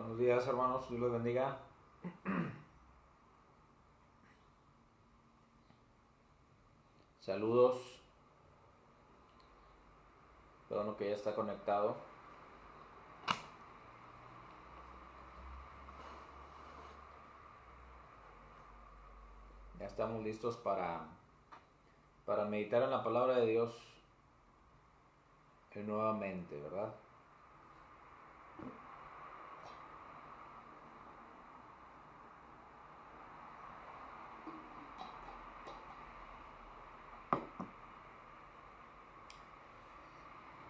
Buenos días, hermanos, Dios los bendiga. Saludos. Perdón que ya está conectado. Ya estamos listos para meditar en la palabra de Dios nuevamente, ¿verdad?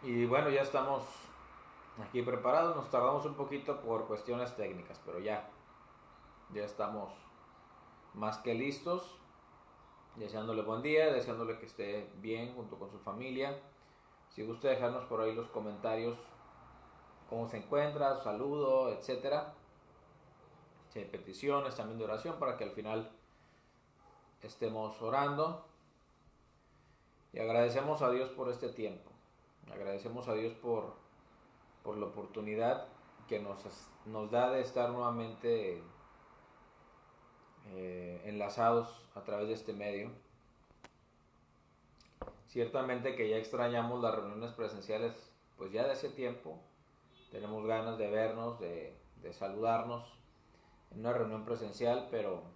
Y bueno, ya estamos aquí preparados. Nos tardamos un poquito por cuestiones técnicas, pero ya estamos más que listos. Deseándole buen día, deseándole que esté bien junto con su familia. Si gusta dejarnos por ahí los comentarios, cómo se encuentra, saludo, etcétera. Si hay peticiones también de oración para que al final estemos orando. Y agradecemos a Dios por este tiempo. Agradecemos a Dios por la oportunidad que nos da de estar nuevamente enlazados a través de este medio. Ciertamente que ya extrañamos las reuniones presenciales, pues ya de hace tiempo. Tenemos ganas de vernos, de saludarnos en una reunión presencial, pero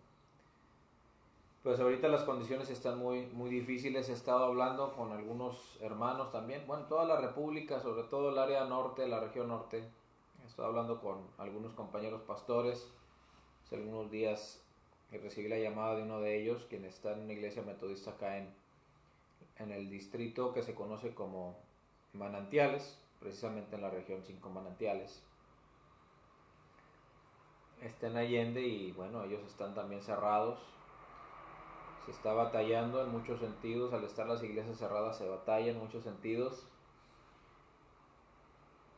pues ahorita las condiciones están muy difíciles. He estado hablando con algunos hermanos también, bueno, toda la república, sobre todo el área norte, la región norte. He estado hablando con algunos compañeros pastores. Hace algunos días recibí la llamada de uno de ellos, quien está en una iglesia metodista acá en el distrito que se conoce como Manantiales, precisamente en la región 5 Manantiales. Está en Allende y bueno, ellos están también cerrados. Se está batallando en muchos sentidos. Al estar las iglesias cerradas se batalla en muchos sentidos.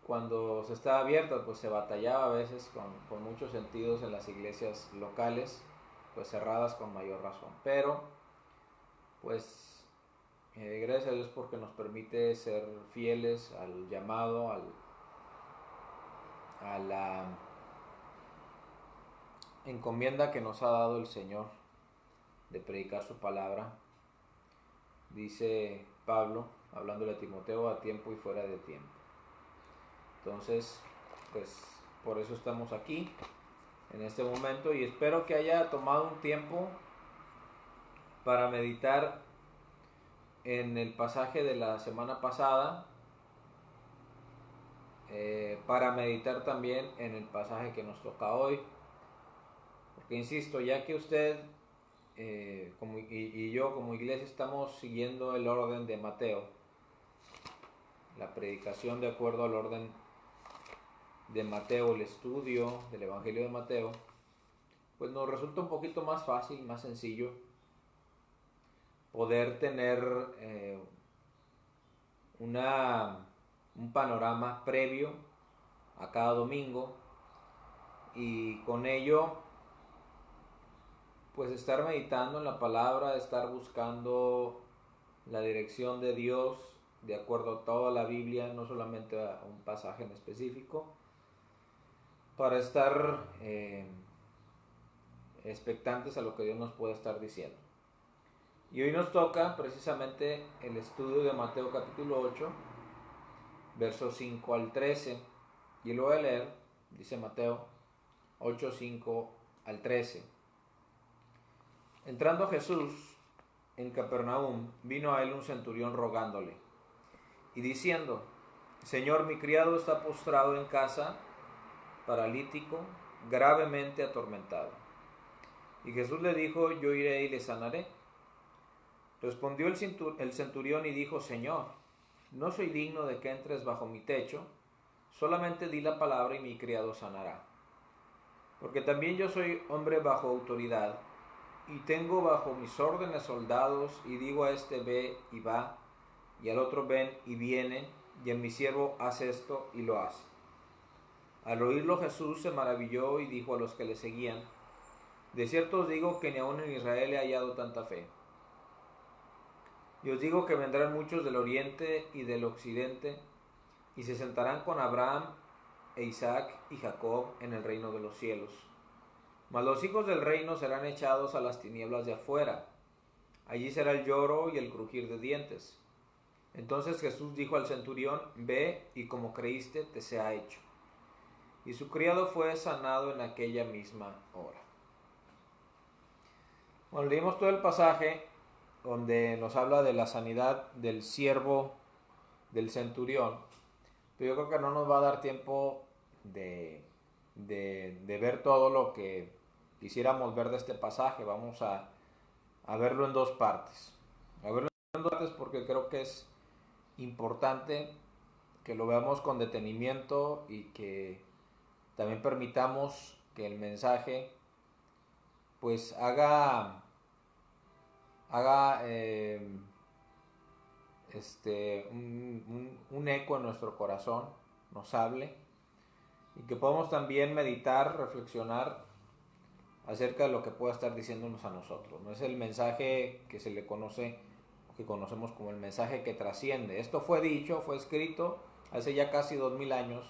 Cuando se está abierta, pues se batallaba a veces con muchos sentidos en las iglesias locales, pues cerradas con mayor razón. Pero pues gracias a Dios porque nos permite ser fieles al llamado, a la encomienda que nos ha dado el Señor de predicar su palabra. Dice Pablo, hablándole a Timoteo, a tiempo y fuera de tiempo. Entonces, pues por eso estamos aquí en este momento y espero que haya tomado un tiempo para meditar en el pasaje de la semana pasada, para meditar también en el pasaje que nos toca hoy, porque insisto, ya que usted y yo como iglesia estamos siguiendo el orden de Mateo, la predicación de acuerdo al orden de Mateo, el estudio del Evangelio de Mateo, pues nos resulta un poquito más fácil, más sencillo poder tener un panorama previo a cada domingo y con ello pues estar meditando en la palabra, estar buscando la dirección de Dios de acuerdo a toda la Biblia, no solamente a un pasaje en específico, para estar expectantes a lo que Dios nos puede estar diciendo. Y hoy nos toca precisamente el estudio de Mateo capítulo 8, versos 5 al 13. Y lo voy a leer, dice Mateo 8, 5 al 13. Entrando Jesús en Capernaum, vino a él un centurión rogándole y diciendo: Señor, mi criado está postrado en casa, paralítico, gravemente atormentado. Y Jesús le dijo: yo iré y le sanaré. Respondió el centurión y dijo: Señor, no soy digno de que entres bajo mi techo, solamente di la palabra y mi criado sanará. Porque también yo soy hombre bajo autoridad, y tengo bajo mis órdenes soldados, y digo a este ve y va, y al otro ven y viene, y en mi siervo haz esto y lo hace. Al oírlo Jesús se maravilló y dijo a los que le seguían: de cierto os digo que ni aun en Israel he hallado tanta fe. Y os digo que vendrán muchos del oriente y del occidente, y se sentarán con Abraham e Isaac y Jacob en el reino de los cielos. Mas los hijos del reino serán echados a las tinieblas de afuera. Allí será el lloro y el crujir de dientes. Entonces Jesús dijo al centurión: ve, y como creíste, te sea hecho. Y su criado fue sanado en aquella misma hora. Bueno, leímos todo el pasaje donde nos habla de la sanidad del siervo del centurión, pero yo creo que no nos va a dar tiempo de ver todo lo que quisiéramos ver de este pasaje. Vamos a verlo en dos partes. A verlo en dos partes porque creo que es importante que lo veamos con detenimiento y que también permitamos que el mensaje pues haga un eco en nuestro corazón, nos hable, y que podamos también meditar, reflexionar acerca de lo que pueda estar diciéndonos a nosotros. No es el mensaje que se le conoce, que conocemos como el mensaje que trasciende. Esto fue dicho, fue escrito hace ya casi 2000 años,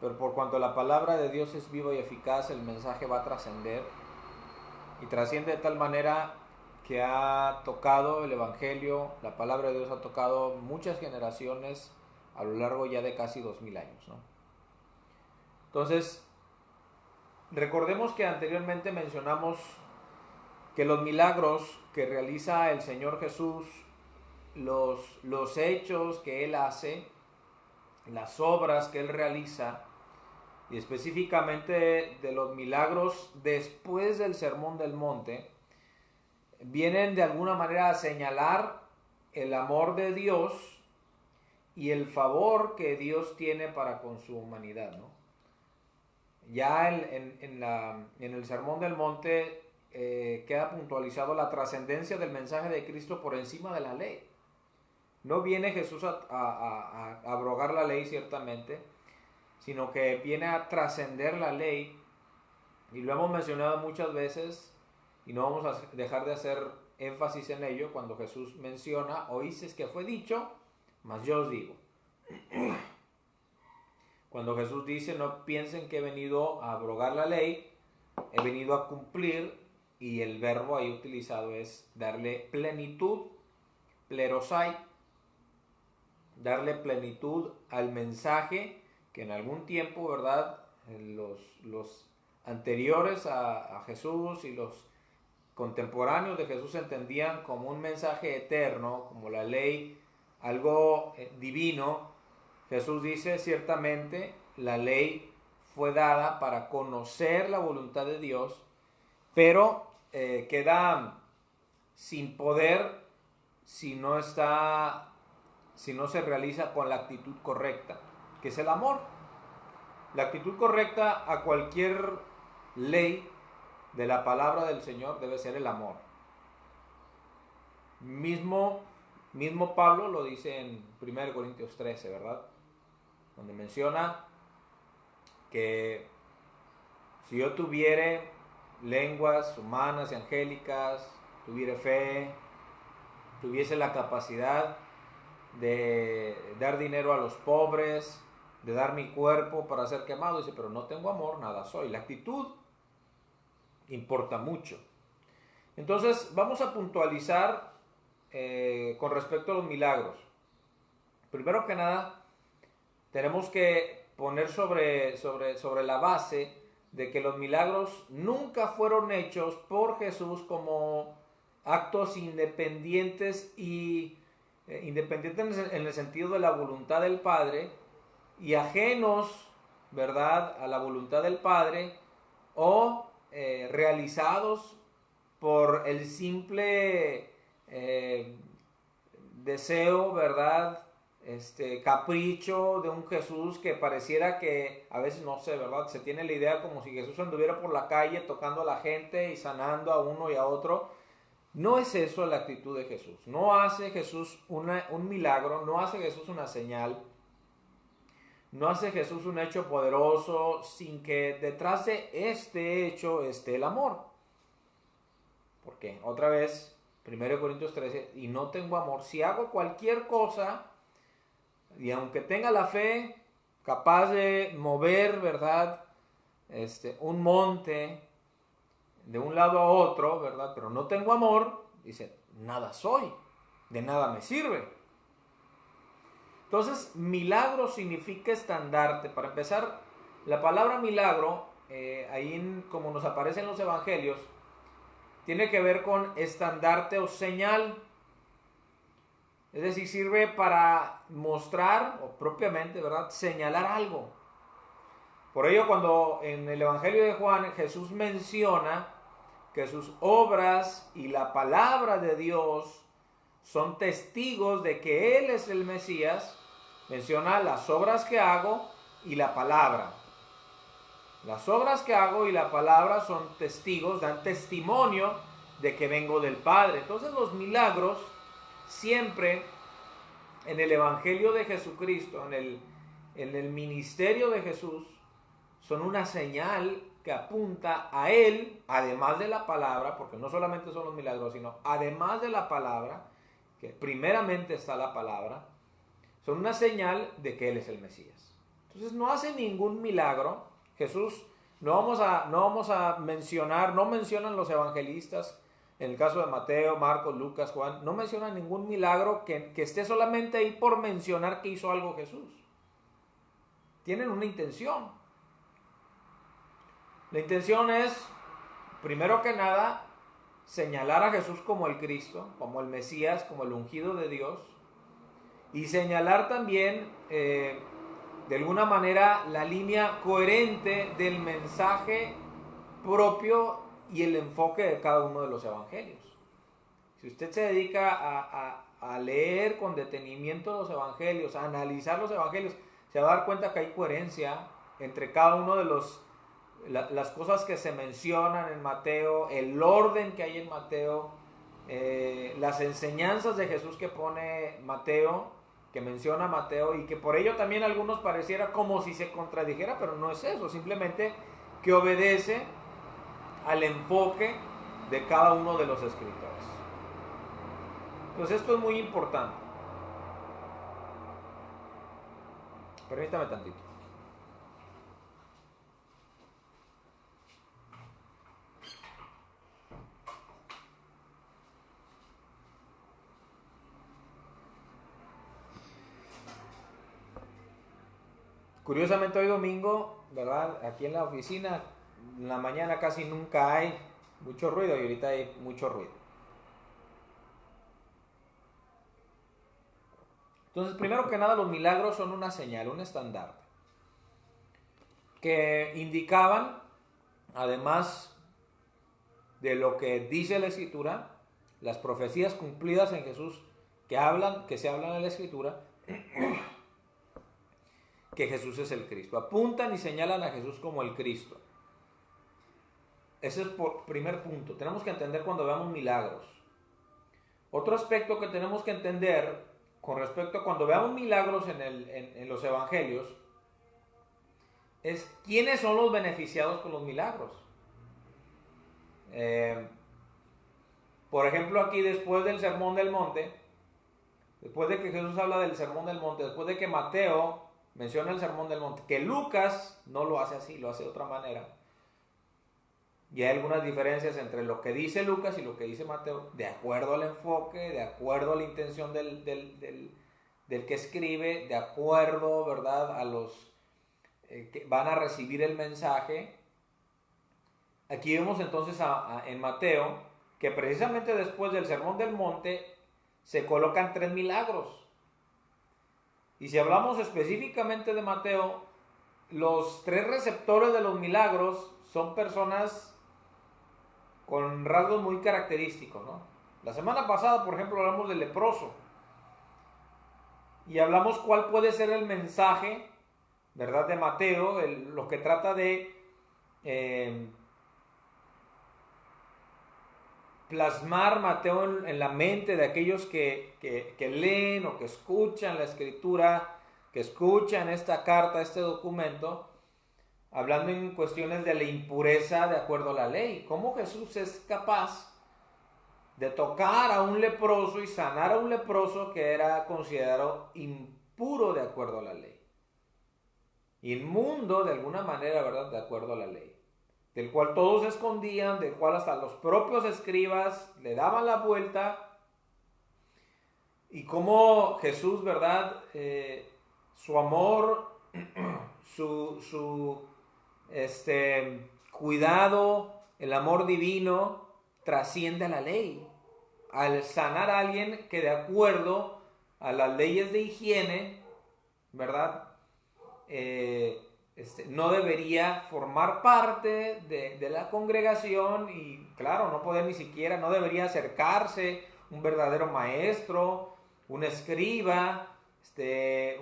pero por cuanto la palabra de Dios es viva y eficaz, el mensaje va a trascender, y trasciende de tal manera que ha tocado el Evangelio, la palabra de Dios ha tocado muchas generaciones a lo largo ya de casi 2000 años, ¿no? Entonces, recordemos que anteriormente mencionamos que los milagros que realiza el Señor Jesús, los hechos que Él hace, las obras que Él realiza, y específicamente de los milagros después del Sermón del Monte, vienen de alguna manera a señalar el amor de Dios y el favor que Dios tiene para con su humanidad, ¿no? Ya en el Sermón del Monte queda puntualizado la trascendencia del mensaje de Cristo por encima de la ley. No viene Jesús a abrogar la ley, ciertamente, sino que viene a trascender la ley, y lo hemos mencionado muchas veces, y no vamos a dejar de hacer énfasis en ello cuando Jesús menciona: oísteis que fue dicho, mas yo os digo. Cuando Jesús dice: no piensen que he venido a abrogar la ley, he venido a cumplir, y el verbo ahí utilizado es darle plenitud, plerosai, darle plenitud al mensaje que en algún tiempo, ¿verdad?, los anteriores a Jesús y los contemporáneos de Jesús entendían como un mensaje eterno, como la ley, algo divino. Jesús dice: ciertamente la ley fue dada para conocer la voluntad de Dios, pero queda sin poder si no se realiza con la actitud correcta, que es el amor. La actitud correcta a cualquier ley de la palabra del Señor debe ser el amor. Mismo Pablo lo dice en 1 Corintios 13, ¿verdad?, donde menciona que si yo tuviere lenguas humanas y angélicas, tuviere fe, tuviese la capacidad de dar dinero a los pobres, de dar mi cuerpo para ser quemado, dice, pero no tengo amor, nada soy. La actitud importa mucho. Entonces vamos a puntualizar con respecto a los milagros. Primero que nada, tenemos que poner sobre la base de que los milagros nunca fueron hechos por Jesús como actos independientes independientes en el sentido de la voluntad del Padre, y ajenos, ¿verdad?, a la voluntad del Padre, o realizados por el simple deseo, ¿verdad?, capricho de un Jesús que pareciera que a veces, no sé, ¿verdad?, se tiene la idea como si Jesús anduviera por la calle tocando a la gente y sanando a uno y a otro. No es eso la actitud de Jesús. No hace Jesús un milagro, no hace Jesús una señal, no hace Jesús un hecho poderoso sin que detrás de este hecho esté el amor. Porque otra vez, 1 Corintios 13, y no tengo amor, si hago cualquier cosa, y aunque tenga la fe capaz de mover, ¿verdad? Un monte de un lado a otro, ¿verdad? Pero no tengo amor, dice, nada soy, de nada me sirve. Entonces, milagro significa estandarte. Para empezar, la palabra milagro, como nos aparece en los evangelios, tiene que ver con estandarte o señal. Es decir, sirve para mostrar, o propiamente, ¿verdad?, señalar algo. Por ello, cuando en el Evangelio de Juan Jesús menciona que sus obras y la palabra de Dios son testigos de que Él es el Mesías, menciona las obras que hago y la palabra. Las obras que hago y la palabra son testigos, dan testimonio de que vengo del Padre. Entonces los milagros siempre en el Evangelio de Jesucristo, en el ministerio de Jesús, son una señal que apunta a Él, además de la palabra, porque no solamente son los milagros, sino además de la palabra, que primeramente está la palabra, son una señal de que Él es el Mesías. Entonces no hace ningún milagro. Jesús, no vamos a mencionar, no mencionan los evangelistas, en el caso de Mateo, Marcos, Lucas, Juan, no mencionan ningún milagro que esté solamente ahí por mencionar que hizo algo Jesús. Tienen una intención. La intención es, primero que nada, señalar a Jesús como el Cristo, como el Mesías, como el ungido de Dios, y señalar también, de alguna manera, la línea coherente del mensaje propio y el enfoque de cada uno de los evangelios. Si usted se dedica a leer con detenimiento los evangelios, a analizar los evangelios, se va a dar cuenta que hay coherencia entre cada uno de las cosas que se mencionan en Mateo, el orden que hay en Mateo, las enseñanzas de Jesús que pone Mateo, que menciona Mateo, y que por ello también a algunos pareciera como si se contradijera, pero no es eso, simplemente que obedece al enfoque de cada uno de los escritores. Entonces esto es muy importante. Permítame tantito. Curiosamente hoy domingo, ¿verdad? Aquí en la oficina, en la mañana casi nunca hay mucho ruido y ahorita hay mucho ruido. Entonces, primero que nada, los milagros son una señal, un estandarte, que indicaban, además de lo que dice la Escritura, las profecías cumplidas en Jesús que se hablan en la Escritura, que Jesús es el Cristo. Apuntan y señalan a Jesús como el Cristo. Ese es por primer punto. Tenemos que entender cuando veamos milagros. Otro aspecto que tenemos que entender con respecto a cuando veamos milagros en los evangelios es quiénes son los beneficiados con los milagros. Por ejemplo, aquí después del Sermón del Monte, después de que Jesús habla del Sermón del Monte, después de que Mateo menciona el Sermón del Monte, que Lucas no lo hace así, lo hace de otra manera. Y hay algunas diferencias entre lo que dice Lucas y lo que dice Mateo, de acuerdo al enfoque, de acuerdo a la intención del que escribe, de acuerdo, ¿verdad?, a los que van a recibir el mensaje. Aquí vemos entonces en Mateo que precisamente después del Sermón del Monte se colocan 3 milagros. Y si hablamos específicamente de Mateo, los 3 receptores de los milagros son personas con rasgos muy característicos, ¿no? La semana pasada, por ejemplo, hablamos del leproso. Y hablamos cuál puede ser el mensaje, ¿verdad?, de Mateo, lo que trata de plasmar Mateo en la mente de aquellos que leen o que escuchan la Escritura, que escuchan esta carta, este documento, hablando en cuestiones de la impureza de acuerdo a la ley. ¿Cómo Jesús es capaz de tocar a un leproso y sanar a un leproso que era considerado impuro de acuerdo a la ley? inmundo de alguna manera, ¿verdad? De acuerdo a la ley, del cual todos se escondían, del cual hasta los propios escribas le daban la vuelta, y cómo Jesús, ¿verdad? Su amor, su cuidado, el amor divino trasciende a la ley. Al sanar a alguien que de acuerdo a las leyes de higiene, ¿verdad? No debería formar parte de la congregación y claro, no poder ni siquiera, no debería acercarse un verdadero maestro, un escriba,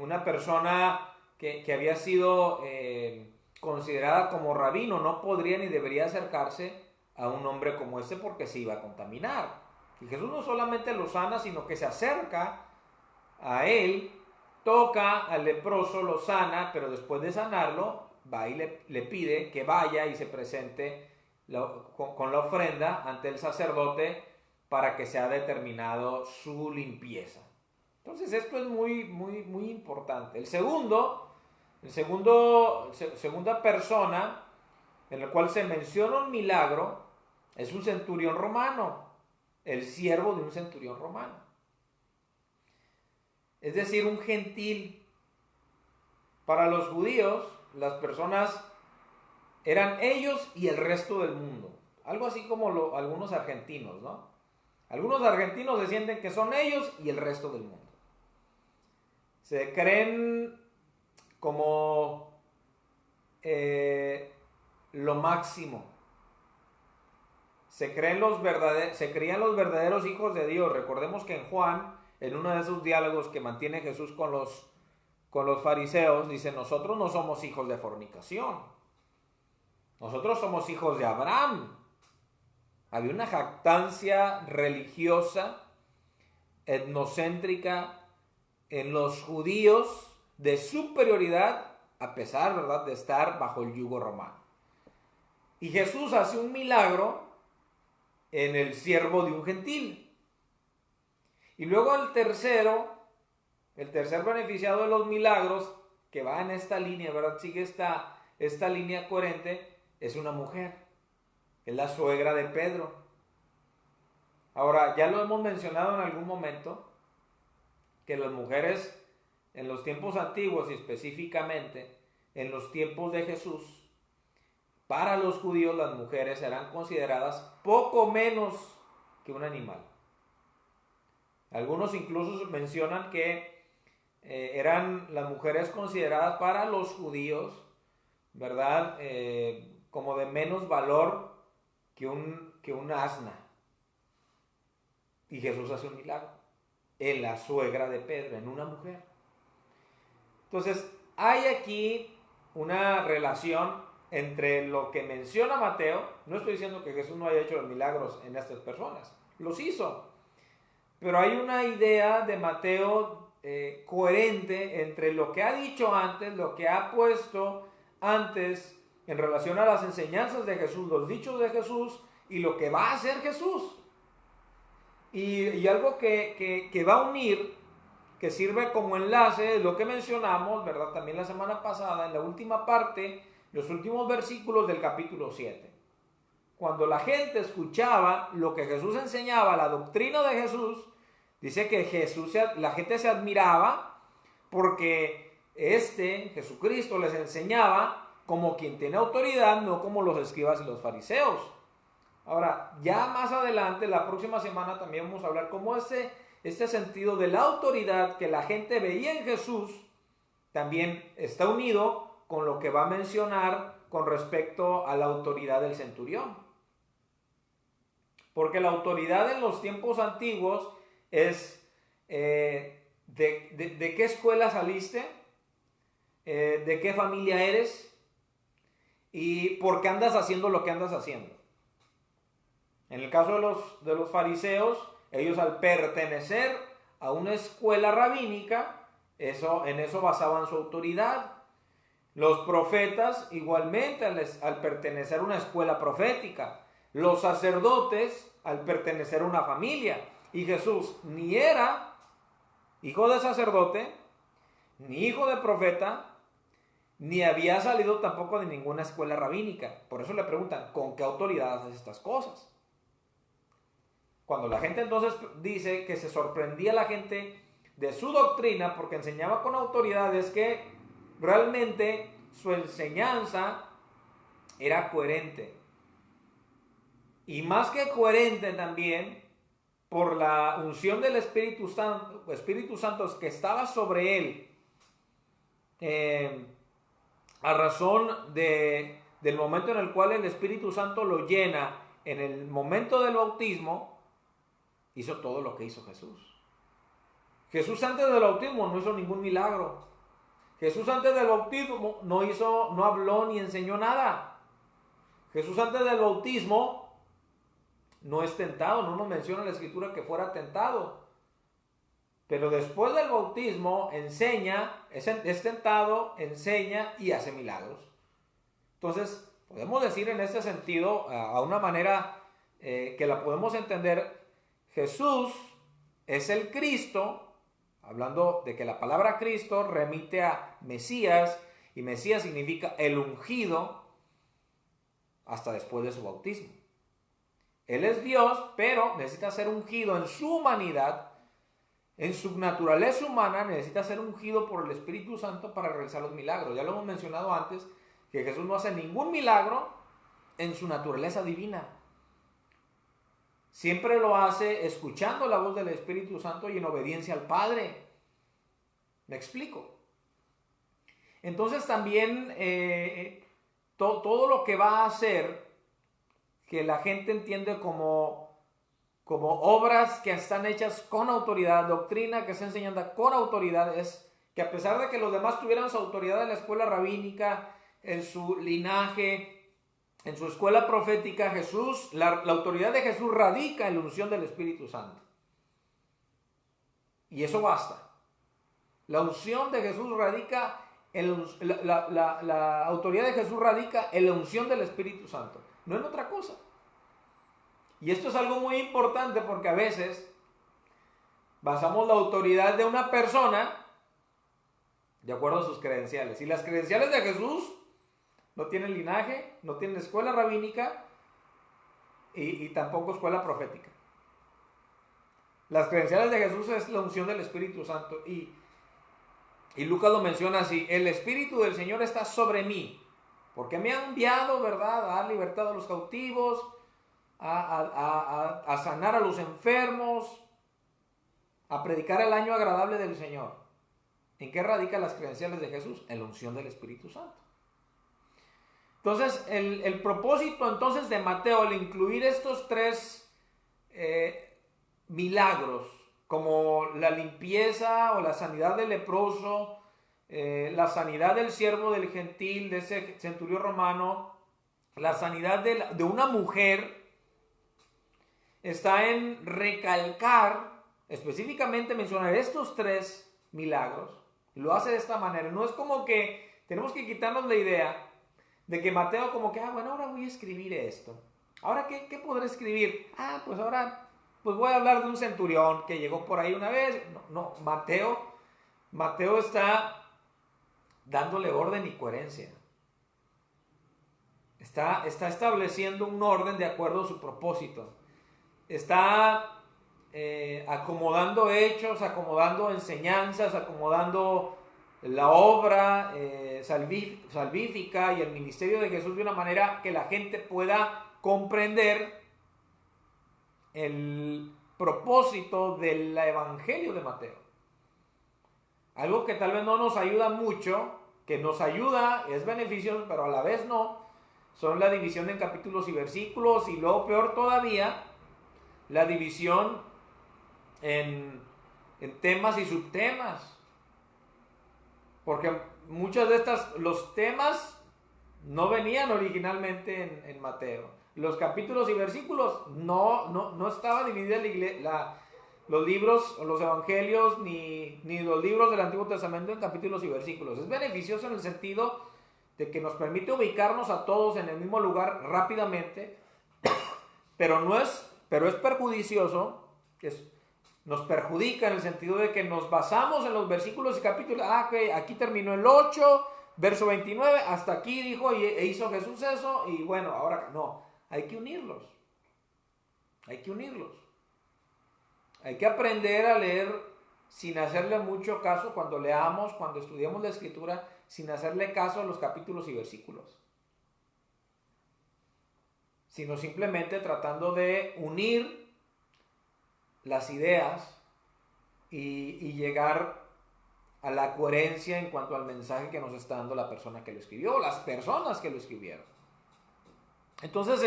una persona que había sido considerada como rabino, no podría ni debería acercarse a un hombre como este porque se iba a contaminar. Y Jesús no solamente lo sana, sino que se acerca a él, toca al leproso, lo sana, pero después de sanarlo, va y le pide que vaya y se presente con la ofrenda ante el sacerdote para que sea determinado su limpieza. Entonces esto es muy, muy, muy importante. Segunda persona en la cual se menciona un milagro es un centurión romano, el siervo de un centurión romano. Es decir, un gentil. Para los judíos, las personas eran ellos y el resto del mundo. Algo así como algunos argentinos, ¿no? Algunos argentinos se sienten que son ellos y el resto del mundo. Se creen como lo máximo. Se creían los verdaderos hijos de Dios. Recordemos que en Juan, en uno de esos diálogos que mantiene Jesús con los fariseos, dice: nosotros no somos hijos de fornicación. Nosotros somos hijos de Abraham. Había una jactancia religiosa, etnocéntrica, en los judíos de superioridad, a pesar, ¿verdad?, de estar bajo el yugo romano. Y Jesús hace un milagro en el siervo de un gentil. Y luego el tercer beneficiado de los milagros, que va en esta línea, ¿verdad?, sigue esta línea coherente, es una mujer. Es la suegra de Pedro. Ahora, ya lo hemos mencionado en algún momento, que las mujeres en los tiempos antiguos y específicamente en los tiempos de Jesús, para los judíos las mujeres eran consideradas poco menos que un animal. Algunos incluso mencionan que eran las mujeres consideradas para los judíos, ¿verdad?, como de menos valor que un asna. Y Jesús hace un milagro en la suegra de Pedro, en una mujer. Entonces, hay aquí una relación entre lo que menciona Mateo. No estoy diciendo que Jesús no haya hecho los milagros en estas personas, los hizo. Pero hay una idea de Mateo coherente entre lo que ha dicho antes, lo que ha puesto antes en relación a las enseñanzas de Jesús, los dichos de Jesús y lo que va a hacer Jesús. Y algo que va a unir, que sirve como enlace, es lo que mencionamos, ¿verdad?, también la semana pasada, en la última parte, los últimos versículos del capítulo 7. Cuando la gente escuchaba lo que Jesús enseñaba, la doctrina de Jesús, dice que la gente se admiraba porque Jesucristo les enseñaba como quien tiene autoridad, no como los escribas y los fariseos. Ahora, ya más adelante, la próxima semana, también vamos a hablar cómo este sentido de la autoridad que la gente veía en Jesús también está unido con lo que va a mencionar con respecto a la autoridad del centurión. Porque la autoridad en los tiempos antiguos es ¿de qué escuela saliste? ¿De qué familia eres? ¿Y por qué andas haciendo lo que andas haciendo? En el caso de los fariseos, ellos al pertenecer a una escuela rabínica, en eso basaban su autoridad. Los profetas igualmente al pertenecer a una escuela profética. Los sacerdotes al pertenecer a una familia. Y Jesús ni era hijo de sacerdote, ni hijo de profeta, ni había salido tampoco de ninguna escuela rabínica. Por eso le preguntan, ¿con qué autoridad haces estas cosas? Cuando la gente entonces dice que se sorprendía la gente de su doctrina porque enseñaba con autoridad, es que realmente su enseñanza era coherente. Y más que coherente también, por la unción del Espíritu Santo que estaba sobre él, a razón del momento en el cual el Espíritu Santo lo llena, en el momento del bautismo, hizo todo lo que hizo Jesús. Jesús antes del bautismo no hizo ningún milagro. Jesús antes del bautismo no habló ni enseñó nada. Jesús antes del bautismo no es tentado, no nos menciona en la Escritura que fuera tentado. Pero después del bautismo enseña, es tentado, enseña y hace milagros. Entonces, podemos decir en este sentido, a una manera que la podemos entender, Jesús es el Cristo, hablando de que la palabra Cristo remite a Mesías, y Mesías significa el ungido, hasta después de su bautismo. Él es Dios, pero necesita ser ungido en su humanidad, en su naturaleza humana, necesita ser ungido por el Espíritu Santo para realizar los milagros. Ya lo hemos mencionado antes, que Jesús no hace ningún milagro en su naturaleza divina. Siempre lo hace escuchando la voz del Espíritu Santo y en obediencia al Padre. ¿Me explico? Entonces también todo lo que va a hacer que la gente entiende como obras que están hechas con autoridad, doctrina que está enseñando con autoridad, es que a pesar de que los demás tuvieran su autoridad en la escuela rabínica, en su linaje, en su escuela profética, Jesús, la autoridad de Jesús radica en la unción del Espíritu Santo. Y eso basta. La unción de Jesús radica, la autoridad de Jesús radica en la unción del Espíritu Santo, no en otra cosa. Y esto es algo muy importante porque a veces basamos la autoridad de una persona de acuerdo a sus credenciales. Y las credenciales de Jesús no tienen linaje, no tienen escuela rabínica y tampoco escuela profética. Las credenciales de Jesús es la unción del Espíritu Santo. Y Lucas lo menciona así: el Espíritu del Señor está sobre mí, porque me ha enviado, ¿verdad?, a dar libertad a los cautivos, a sanar a los enfermos, a predicar el año agradable del Señor. ¿En qué radican las credenciales de Jesús? En la unción del Espíritu Santo. Entonces, el propósito entonces de Mateo al incluir estos tres milagros, como la limpieza o la sanidad del leproso, la sanidad del siervo del gentil, de ese centurión romano, la sanidad de una mujer, está en recalcar, específicamente mencionar estos tres milagros. Lo hace de esta manera. No es como que tenemos que quitarnos la idea de que Mateo como que, bueno, ahora voy a escribir esto. ¿Ahora qué podré escribir? Pues ahora voy a hablar de un centurión que llegó por ahí una vez. No, Mateo está dándole orden y coherencia. Está estableciendo un orden de acuerdo a su propósito. Está acomodando hechos, acomodando enseñanzas, acomodando la obra salvífica y el ministerio de Jesús de una manera que la gente pueda comprender el propósito del evangelio de Mateo. Algo que tal vez no nos ayuda mucho, que nos ayuda, es beneficioso, pero a la vez no, son la división en capítulos y versículos, y luego peor todavía, la división en temas y subtemas. Porque muchas de los temas no venían originalmente en Mateo. Los capítulos y versículos no estaba dividida los libros o los evangelios ni los libros del Antiguo Testamento en capítulos y versículos. Es beneficioso en el sentido de que nos permite ubicarnos a todos en el mismo lugar rápidamente, pero es perjudicioso, nos perjudica en el sentido de que nos basamos en los versículos y capítulos. Ok, aquí terminó el 8, verso 29, hasta aquí dijo e hizo Jesús eso y bueno, ahora no, hay que unirlos. Hay que unirlos. Hay que aprender a leer sin hacerle mucho caso cuando leamos, cuando estudiamos la escritura, sin hacerle caso a los capítulos y versículos, sino simplemente tratando de unir las ideas y llegar a la coherencia en cuanto al mensaje que nos está dando la persona que lo escribió, o las personas que lo escribieron. Entonces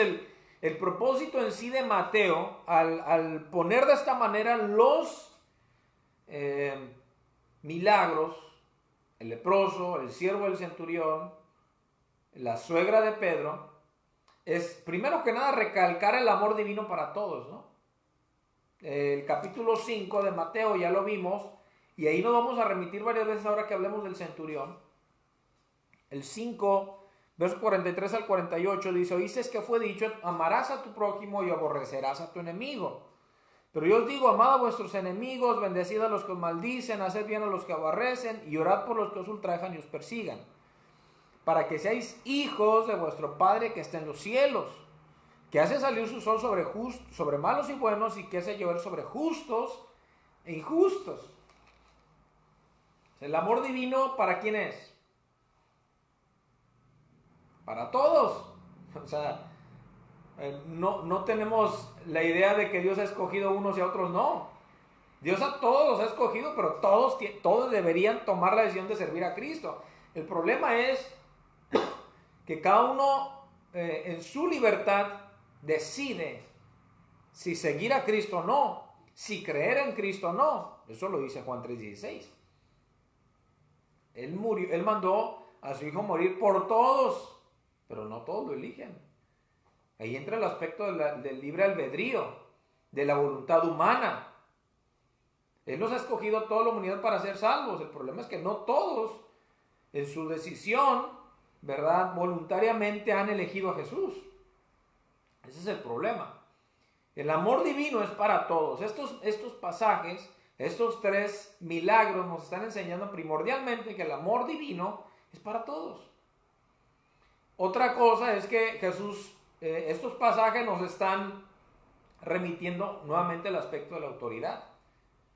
el propósito en sí de Mateo, al poner de esta manera los milagros, el leproso, el siervo del centurión, la suegra de Pedro, es primero que nada recalcar el amor divino para todos, ¿no? El capítulo 5 de Mateo ya lo vimos, y ahí nos vamos a remitir varias veces ahora que hablemos del centurión. El 5, versos 43 al 48 dice: oíste que fue dicho, amarás a tu prójimo y aborrecerás a tu enemigo. Pero yo os digo, amad a vuestros enemigos, bendecid a los que os maldicen, haced bien a los que aborrecen, y orad por los que os ultrajan y os persigan, para que seáis hijos de vuestro Padre que está en los cielos, que hace salir su sol sobre malos y buenos, y que hace llover sobre justos e injustos. El amor divino, ¿para quién es? Para todos. O sea, no tenemos la idea de que Dios ha escogido a unos y a otros no. Dios a todos los ha escogido, pero todos deberían tomar la decisión de servir a Cristo. El problema es que cada uno en su libertad decide si seguir a Cristo o no, si creer en Cristo o no. Eso lo dice Juan 3:16. Él mandó a su Hijo morir por todos, pero no todos lo eligen. Ahí entra el aspecto del libre albedrío, de la voluntad humana. Él nos ha escogido a toda la humanidad para ser salvos. El problema es que no todos, en su decisión, ¿verdad?, voluntariamente han elegido a Jesús. Ese es el problema. El amor divino es para todos. Estos pasajes, estos tres milagros nos están enseñando primordialmente que el amor divino es para todos. Otra cosa es que Jesús, estos pasajes nos están remitiendo nuevamente al aspecto de la autoridad.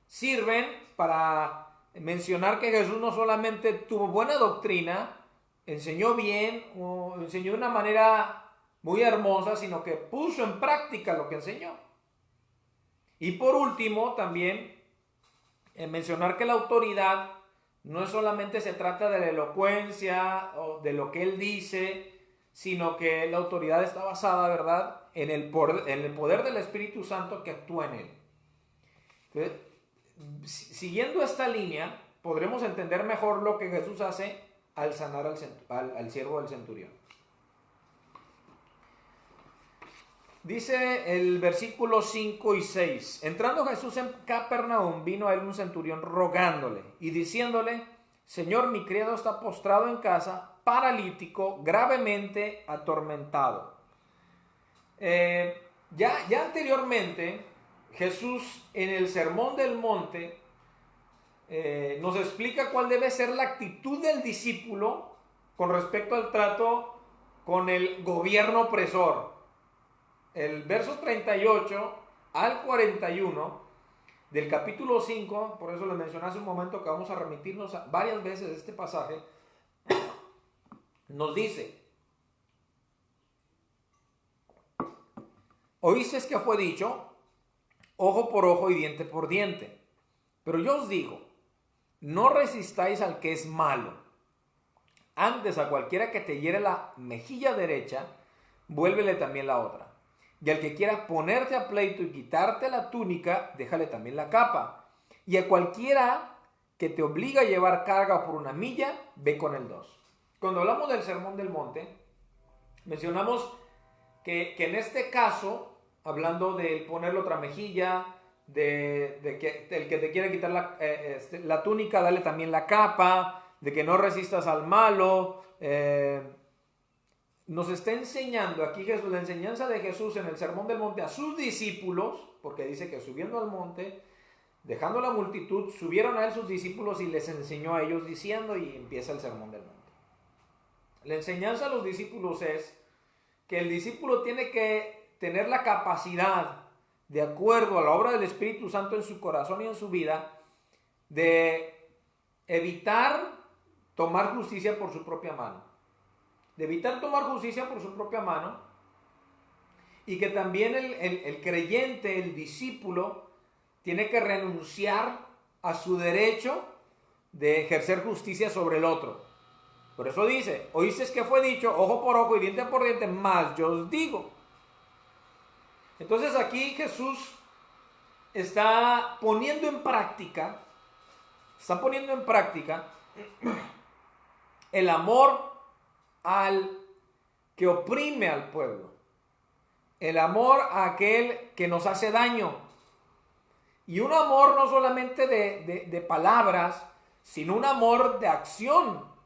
Sirven para mencionar que Jesús no solamente tuvo buena doctrina, enseñó bien, o enseñó de una manera muy hermosa, sino que puso en práctica lo que enseñó. Y por último, también mencionar que la autoridad no solamente se trata de la elocuencia o de lo que él dice, sino que la autoridad está basada, ¿verdad?, en el poder del Espíritu Santo que actúa en él. Entonces, siguiendo esta línea, podremos entender mejor lo que Jesús hace al sanar al siervo del centurión. Dice el versículo 5 y 6. Entrando Jesús en Capernaum, vino a él un centurión rogándole y diciéndole: Señor, mi criado está postrado en casa, paralítico, gravemente atormentado. Ya anteriormente, Jesús en el Sermón del Monte nos explica cuál debe ser la actitud del discípulo con respecto al trato con el gobierno opresor. El verso 38 al 41 del capítulo 5, por eso les mencioné hace un momento que vamos a remitirnos varias veces a este pasaje, nos dice: oísteis que fue dicho, ojo por ojo y diente por diente. Pero yo os digo, no resistáis al que es malo. Antes, a cualquiera que te hiere la mejilla derecha, vuélvele también la otra. Y al que quiera ponerte a pleito y quitarte la túnica, déjale también la capa. Y a cualquiera que te obliga a llevar carga por una milla, ve con el 2. Cuando hablamos del Sermón del Monte, mencionamos que en este caso, hablando del ponerle otra mejilla, de que el que te quiere quitar la túnica, dale también la capa, de que no resistas al malo, nos está enseñando aquí Jesús, la enseñanza de Jesús en el Sermón del Monte a sus discípulos, porque dice que subiendo al monte, dejando la multitud, subieron a él sus discípulos y les enseñó a ellos diciendo, y empieza el Sermón del Monte. La enseñanza a los discípulos es que el discípulo tiene que tener la capacidad, de acuerdo a la obra del Espíritu Santo en su corazón y en su vida, de evitar tomar justicia por su propia mano. De evitar tomar justicia por su propia mano, y que también el creyente, el discípulo, tiene que renunciar a su derecho de ejercer justicia sobre el otro. Por eso dice, oísteis que fue dicho, ojo por ojo y diente por diente, más yo os digo. Entonces aquí Jesús está poniendo en práctica el amor al que oprime al pueblo, el amor a aquel que nos hace daño, y un amor no solamente de palabras, sino un amor de acción,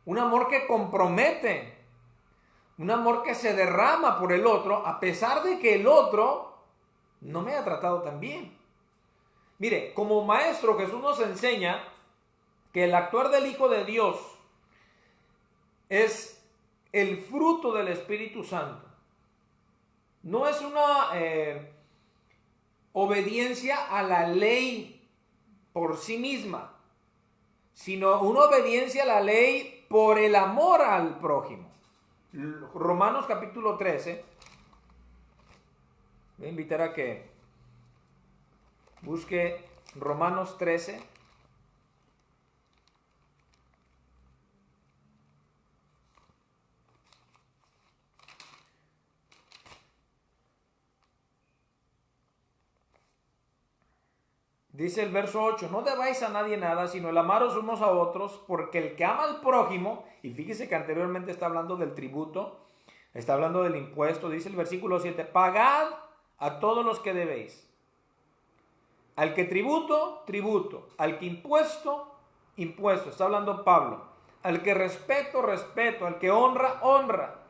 un amor que compromete, un amor que se derrama por el otro, a pesar de que el otro no me haya tratado tan bien. Mire, como maestro Jesús nos enseña que el actuar del Hijo de Dios es el fruto del Espíritu Santo. No es una obediencia a la ley por sí misma, sino una obediencia a la ley por el amor al prójimo. Romanos capítulo 13. Voy a invitar a que busque Romanos 13. Dice el verso 8, no debáis a nadie nada, sino el amaros unos a otros, porque el que ama al prójimo, y fíjese que anteriormente está hablando del tributo, está hablando del impuesto, dice el versículo 7, pagad a todos los que debéis. Al que tributo, tributo. Al que impuesto, impuesto. Está hablando Pablo. Al que respeto, respeto. Al que honra, honra.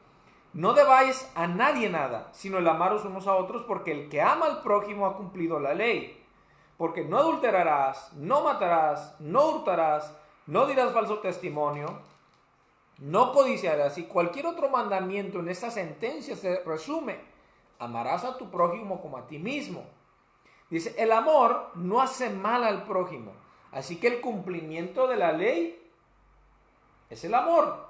No debáis a nadie nada, sino el amaros unos a otros, porque el que ama al prójimo ha cumplido la ley. Porque no adulterarás, no matarás, no hurtarás, no dirás falso testimonio, no codiciarás. Y cualquier otro mandamiento en esta sentencia se resume: amarás a tu prójimo como a ti mismo. Dice, el amor no hace mal al prójimo. Así que el cumplimiento de la ley es el amor.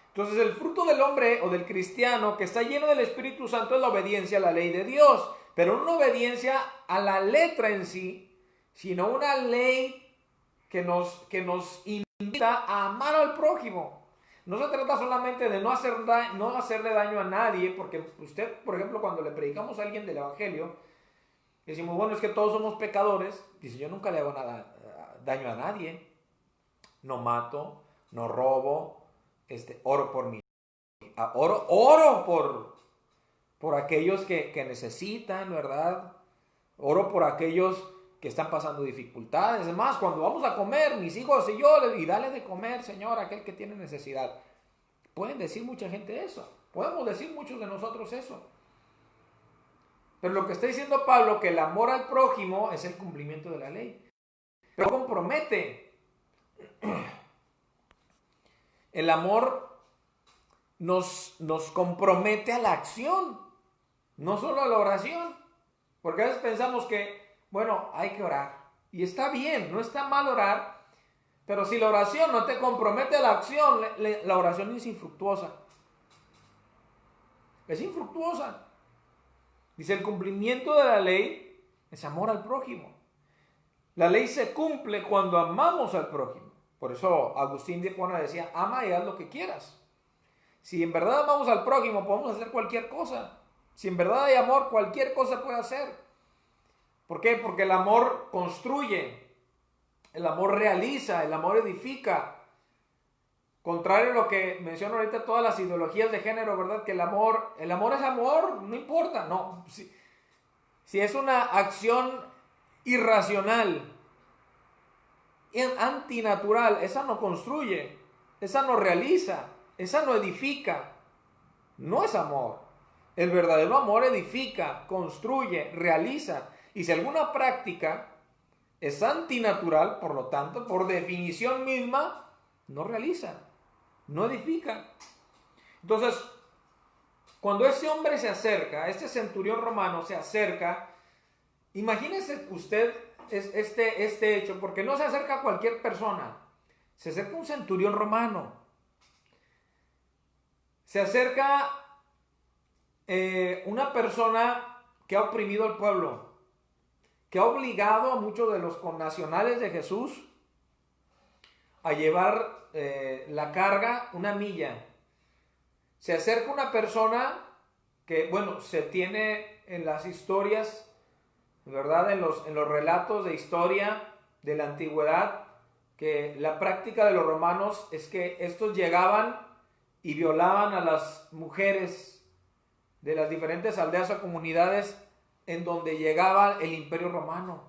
Entonces el fruto del hombre o del cristiano que está lleno del Espíritu Santo es la obediencia a la ley de Dios. Pero no una obediencia a la letra en sí, sino una ley que nos invita a amar al prójimo. No se trata solamente de no hacerle daño a nadie, porque usted, por ejemplo, cuando le predicamos a alguien del Evangelio, decimos, bueno, es que todos somos pecadores. Dice, yo nunca le hago daño a nadie. No mato, no robo, oro por mí. Oro por aquellos que necesitan, ¿verdad? Oro por aquellos que están pasando dificultades. Es más, cuando vamos a comer, mis hijos y yo, y dale de comer, Señor, a aquel que tiene necesidad. Pueden decir mucha gente eso. Podemos decir muchos de nosotros eso. Pero lo que está diciendo Pablo, que el amor al prójimo es el cumplimiento de la ley. Pero compromete. El amor nos compromete a la acción. No solo a la oración, porque a veces pensamos que, bueno, hay que orar. Y está bien, no está mal orar, pero si la oración no te compromete a la acción, la oración es infructuosa. Es infructuosa. Dice, el cumplimiento de la ley es amor al prójimo. La ley se cumple cuando amamos al prójimo. Por eso Agustín de Hipona decía, ama y haz lo que quieras. Si en verdad amamos al prójimo, podemos hacer cualquier cosa. Si en verdad hay amor, cualquier cosa puede hacer. ¿Por qué? Porque el amor construye, el amor realiza, el amor edifica. Contrario a lo que menciono ahorita todas las ideologías de género, ¿verdad? Que el amor es amor, no importa. No, si es una acción irracional, antinatural, esa no construye, esa no realiza, esa no edifica. No es amor. El verdadero amor edifica, construye, realiza. Y si alguna práctica es antinatural, por lo tanto, por definición misma, no realiza, no edifican. Entonces, cuando ese hombre se acerca, este centurión romano se acerca, imagínese usted este hecho, porque no se acerca a cualquier persona, se acerca un centurión romano, se acerca una persona que ha oprimido al pueblo, que ha obligado a muchos de los connacionales de Jesús a llevar la carga una milla. Se acerca una persona que, bueno, se tiene en las historias, ¿verdad? En los relatos de historia de la antigüedad, que la práctica de los romanos es que estos llegaban y violaban a las mujeres de las diferentes aldeas o comunidades en donde llegaba el imperio romano.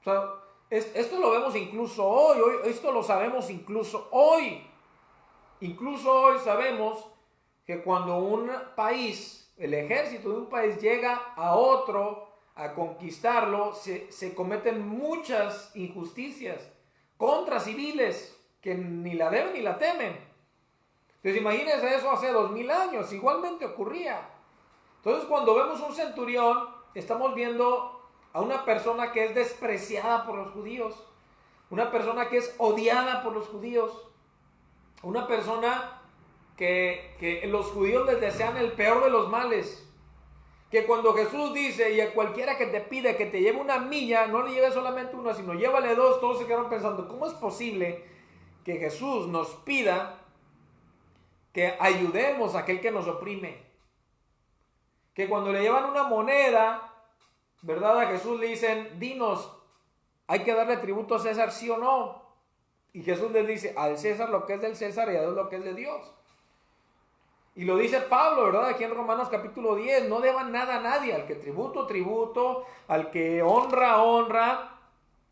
O sea, esto lo vemos incluso hoy, esto lo sabemos incluso hoy. Incluso hoy sabemos que cuando un país, el ejército de un país llega a otro a conquistarlo, se cometen muchas injusticias contra civiles que ni la deben ni la temen. Entonces imagínense eso hace 2000 años, igualmente ocurría. Entonces cuando vemos un centurión, estamos viendo a una persona que es despreciada por los judíos, una persona que es odiada por los judíos, una persona que los judíos les desean el peor de los males. Que cuando Jesús dice, y a cualquiera que te pide que te lleve una milla, no le lleve solamente una, sino llévale dos, todos se quedaron pensando, ¿cómo es posible que Jesús nos pida que ayudemos a aquel que nos oprime? Que cuando le llevan una moneda, ¿verdad? A Jesús le dicen, dinos, ¿hay que darle tributo a César, sí o no? Y Jesús les dice, al César lo que es del César y a Dios lo que es de Dios. Y lo dice Pablo, ¿verdad? Aquí en Romanos capítulo 10, no deban nada a nadie, al que tributo, tributo, al que honra, honra,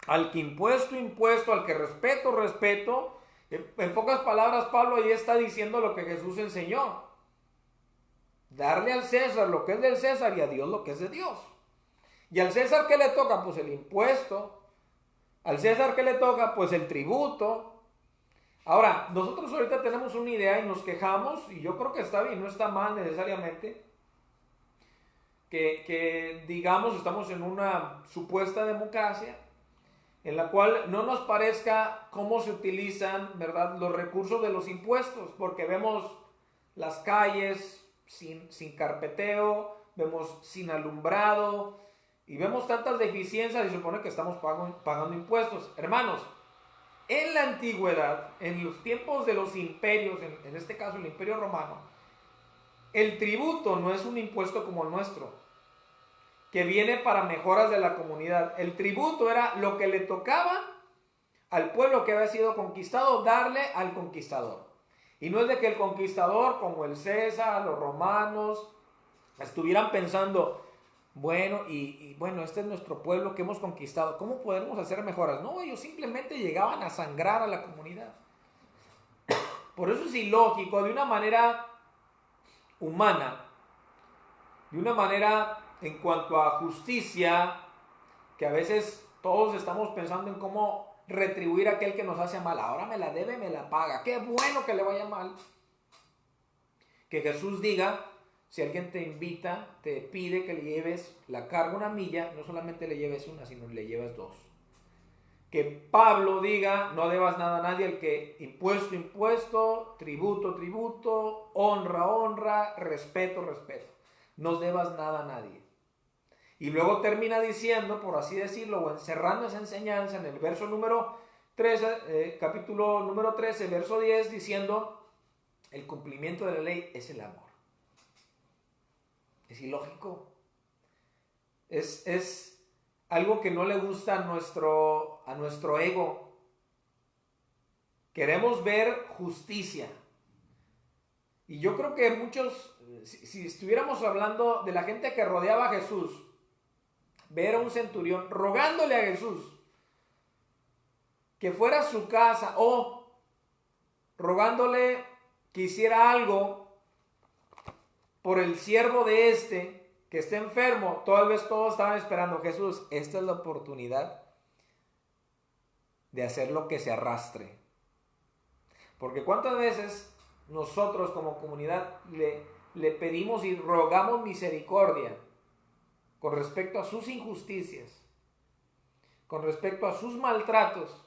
al que impuesto, impuesto, al que respeto, respeto. En pocas palabras, Pablo ahí está diciendo lo que Jesús enseñó. Darle al César lo que es del César y a Dios lo que es de Dios. ¿Y al César qué le toca? Pues el impuesto. Al César qué le toca? Pues el tributo. Ahora, nosotros ahorita tenemos una idea y nos quejamos, y yo creo que está bien, no está mal necesariamente, que digamos estamos en una supuesta democracia en la cual no nos parezca cómo se utilizan, ¿verdad?, los recursos de los impuestos, porque vemos las calles sin carpeteo, vemos sin alumbrado, y vemos tantas deficiencias y se supone que estamos pagando impuestos. Hermanos, en la antigüedad, en los tiempos de los imperios, en este caso el imperio romano, el tributo no es un impuesto como el nuestro, que viene para mejoras de la comunidad. El tributo era lo que le tocaba al pueblo que había sido conquistado, darle al conquistador. Y no es de que el conquistador, como el César, los romanos, estuvieran pensando, bueno, bueno, este es nuestro pueblo que hemos conquistado, ¿cómo podemos hacer mejoras? No, ellos simplemente llegaban a sangrar a la comunidad. Por eso es ilógico, de una manera humana, de una manera en cuanto a justicia, que a veces todos estamos pensando en cómo retribuir a aquel que nos hace mal. Ahora me la debe, me la paga. Qué bueno que le vaya mal. Que Jesús diga, si alguien te invita, te pide que le lleves la carga una milla, no solamente le lleves una, sino le lleves dos. Que Pablo diga, no debas nada a nadie, el que impuesto, impuesto, tributo, tributo, honra, honra, respeto, respeto. No debas nada a nadie. Y luego termina diciendo, por así decirlo, o encerrando esa enseñanza en el verso número 13, capítulo número 13, verso 10, diciendo, el cumplimiento de la ley es el amor. Es ilógico. Es algo que no le gusta a nuestro ego. Queremos ver justicia. Y yo creo que muchos, si estuviéramos hablando de la gente que rodeaba a Jesús, ver a un centurión rogándole a Jesús que fuera a su casa o rogándole que hiciera algo por el siervo de este que está enfermo, tal vez todos estaban esperando, Jesús, esta es la oportunidad de hacer lo que se arrastre. Porque cuántas veces nosotros como comunidad le pedimos y rogamos misericordia con respecto a sus injusticias, con respecto a sus maltratos,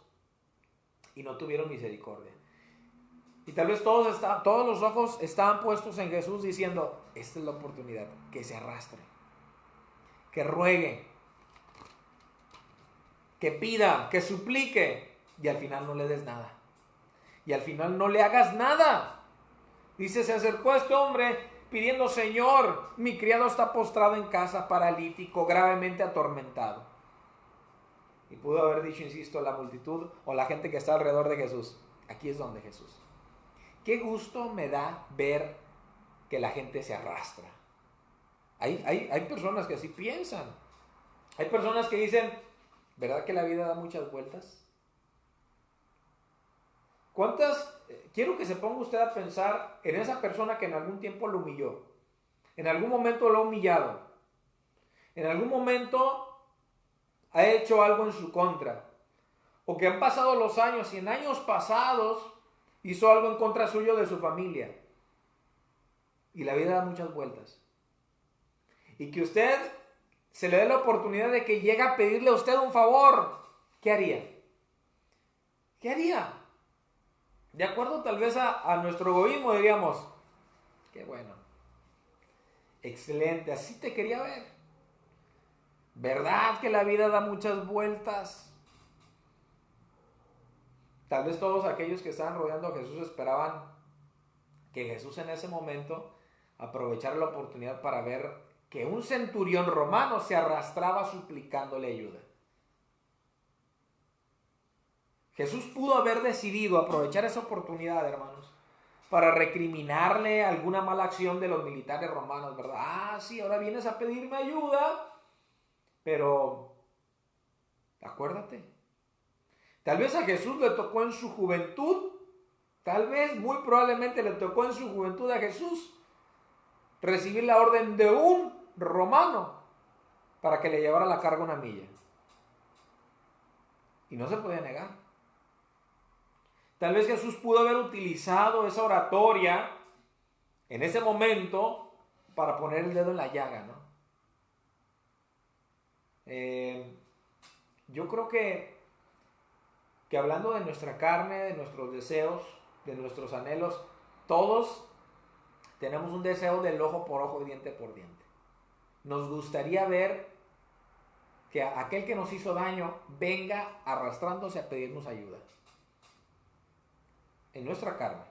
y no tuvieron misericordia. Y tal vez todos los ojos estaban puestos en Jesús diciendo, esta es la oportunidad, que se arrastre, que ruegue, que pida, que suplique, y al final no le des nada. Y al final no le hagas nada. Dice, se acercó este hombre pidiendo, Señor, mi criado está postrado en casa, paralítico, gravemente atormentado. Y pudo haber dicho, insisto, la multitud o la gente que está alrededor de Jesús, aquí es donde Jesús. Qué gusto me da ver que la gente se arrastra. Hay personas que así piensan. Hay personas que dicen, ¿verdad que la vida da muchas vueltas? Quiero que se ponga usted a pensar en esa persona que en algún tiempo lo humilló, en algún momento lo ha humillado, en algún momento ha hecho algo en su contra, o que han pasado los años y en años pasados hizo algo en contra suyo de su familia, y la vida da muchas vueltas, y que usted se le dé la oportunidad de que llegue a pedirle a usted un favor, ¿qué haría? ¿Qué haría? De acuerdo tal vez a nuestro egoísmo diríamos, qué bueno, excelente, así te quería ver. ¿Verdad que la vida da muchas vueltas? Tal vez todos aquellos que estaban rodeando a Jesús esperaban que Jesús en ese momento aprovechara la oportunidad para ver que un centurión romano se arrastraba suplicándole ayuda. Jesús pudo haber decidido aprovechar esa oportunidad, hermanos, para recriminarle alguna mala acción de los militares romanos, ¿verdad? Ah, sí, ahora vienes a pedirme ayuda, pero acuérdate, tal vez a Jesús le tocó en su juventud, tal vez, muy probablemente le tocó en su juventud a Jesús recibir la orden de un romano para que le llevara la carga una milla. Y no se podía negar. Tal vez Jesús pudo haber utilizado esa oratoria en ese momento para poner el dedo en la llaga, ¿no? Yo creo que hablando de nuestra carne, de nuestros deseos, de nuestros anhelos, todos tenemos un deseo del ojo por ojo y diente por diente. Nos gustaría ver que aquel que nos hizo daño venga arrastrándose a pedirnos ayuda. En nuestra carne,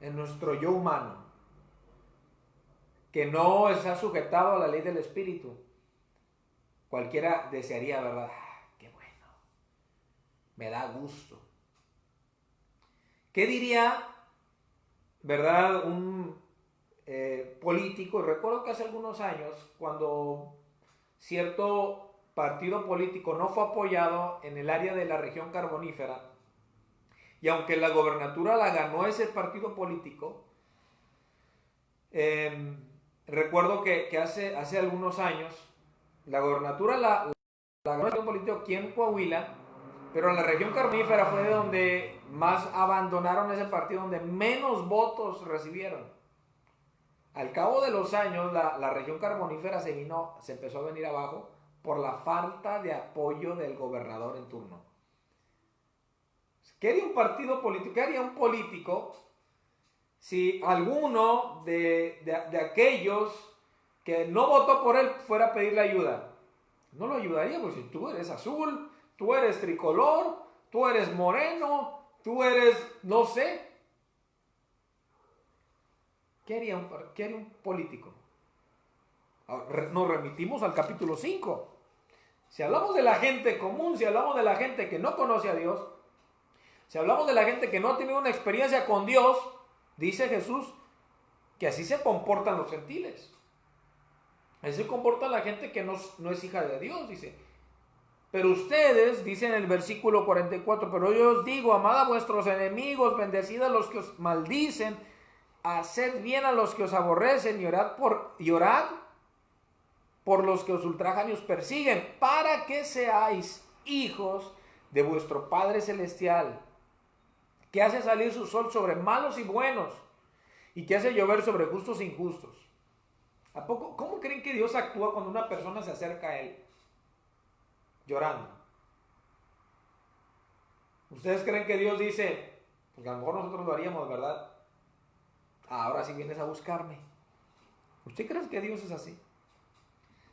en nuestro yo humano, que no está sujetado a la ley del Espíritu, cualquiera desearía, ¿verdad? Qué bueno, me da gusto. ¿Qué diría, verdad, un político? Recuerdo que hace algunos años, cuando cierto partido político no fue apoyado en el área de la región carbonífera, y aunque la gobernatura la ganó ese partido político, recuerdo que hace algunos años la gobernatura la ganó el partido político aquí en Coahuila, pero en la región carbonífera fue de donde más abandonaron ese partido, donde menos votos recibieron. Al cabo de los años la región carbonífera se empezó a venir abajo por la falta de apoyo del gobernador en turno. ¿Qué haría un partido político? ¿Qué haría un político si alguno de aquellos que no votó por él fuera a pedirle ayuda? No lo ayudaría, porque si tú eres azul, tú eres tricolor, tú eres moreno, tú eres, no sé. ¿Qué haría un político? Nos remitimos al capítulo 5. Si hablamos de la gente común, si hablamos de la gente que no conoce a Dios, si hablamos de la gente que no ha tenido una experiencia con Dios, dice Jesús que así se comportan los gentiles. Así se comporta la gente que no es hija de Dios, dice. Pero ustedes, dice en el versículo 44, pero yo os digo, amad a vuestros enemigos, bendecid a los que os maldicen, haced bien a los que os aborrecen y orad por los que os ultrajan y os persiguen, para que seáis hijos de vuestro Padre Celestial, que hace salir su sol sobre malos y buenos, y que hace llover sobre justos e injustos. ¿A poco? ¿Cómo creen que Dios actúa cuando una persona se acerca a Él? Llorando. ¿Ustedes creen que Dios dice, porque a lo mejor nosotros lo haríamos, ¿verdad? Ahora sí vienes a buscarme. ¿Usted cree que Dios es así?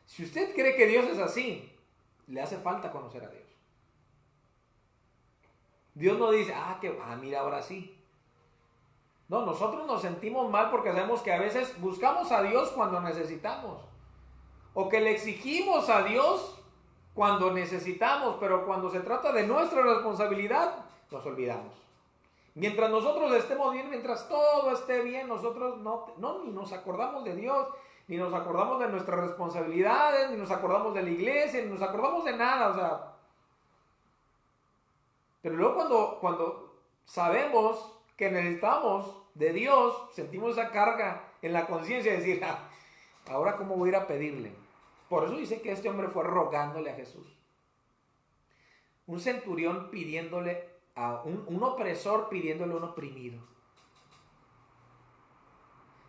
Si usted cree que Dios es así, le hace falta conocer a Dios. Dios no dice, mira, ahora sí. No, nosotros nos sentimos mal porque sabemos que a veces buscamos a Dios cuando necesitamos. O que le exigimos a Dios cuando necesitamos, pero cuando se trata de nuestra responsabilidad, nos olvidamos. Mientras nosotros estemos bien, mientras todo esté bien, nosotros ni nos acordamos de Dios, ni nos acordamos de nuestras responsabilidades, ni nos acordamos de la iglesia, ni nos acordamos de nada, o sea. Pero luego cuando sabemos que necesitamos de Dios, sentimos esa carga en la conciencia de decir, ahora cómo voy a ir a pedirle. Por eso dice que este hombre fue rogándole a Jesús. Un centurión pidiéndole a un opresor pidiéndole a un oprimido.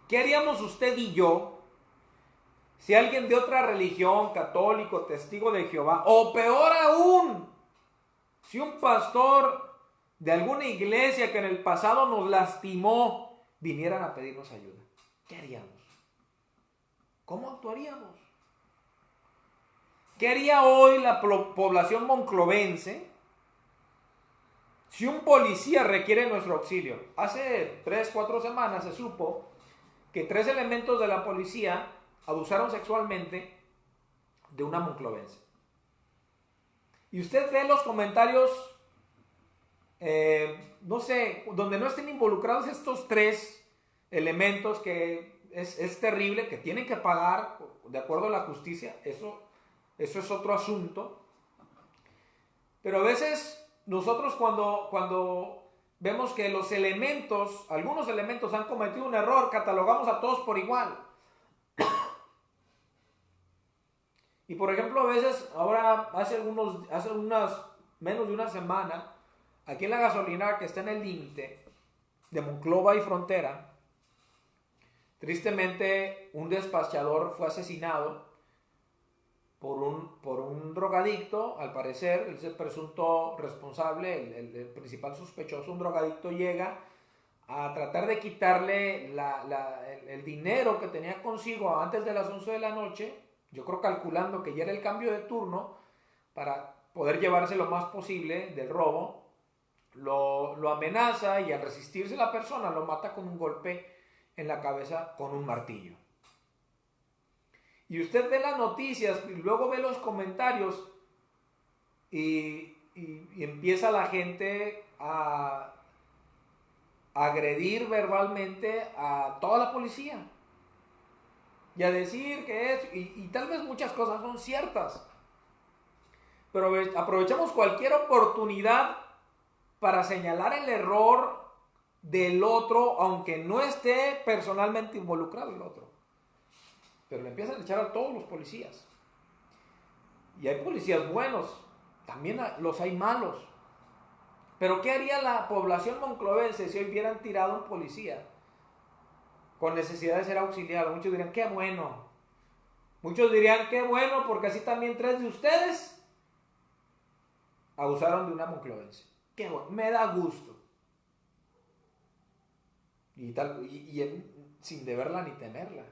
¿Qué haríamos usted y yo si alguien de otra religión, católico, testigo de Jehová, o peor aún, si un pastor de alguna iglesia que en el pasado nos lastimó, vinieran a pedirnos ayuda? ¿Qué haríamos? ¿Cómo actuaríamos? ¿Qué haría hoy la población monclovense si un policía requiere nuestro auxilio? Hace 3-4 semanas se supo que 3 elementos de la policía abusaron sexualmente de una monclovense. Y usted ve los comentarios, no sé, donde no estén involucrados estos 3 elementos, que es terrible, que tienen que pagar de acuerdo a la justicia, eso es otro asunto. Pero a veces nosotros cuando vemos que algunos elementos han cometido un error, catalogamos a todos por igual. Y por ejemplo, a veces, ahora hace menos de una semana, aquí en la gasolinera que está en el límite de Monclova y Frontera, tristemente un despachador fue asesinado por un drogadicto. Al parecer, es el presunto responsable, el principal sospechoso. Un drogadicto llega a tratar de quitarle el dinero que tenía consigo antes de las 11 de la noche, yo creo calculando que ya era el cambio de turno, para poder llevarse lo más posible del robo. Lo amenaza y al resistirse la persona lo mata con un golpe en la cabeza con un martillo. Y usted ve las noticias y luego ve los comentarios y empieza la gente a agredir verbalmente a toda la policía y a decir que y tal vez muchas cosas son ciertas, pero aprovechamos cualquier oportunidad para señalar el error del otro, aunque no esté personalmente involucrado el otro. Pero le empiezan a echar a todos los policías. Y hay policías buenos, también los hay malos. Pero ¿qué haría la población monclovense si hoy hubieran tirado a un policía con necesidad de ser auxiliado? Muchos dirían, qué bueno. Muchos dirían, qué bueno, porque así también 3 de ustedes abusaron de una monclovense. Qué bueno, me da gusto. Y sin deberla ni temerla.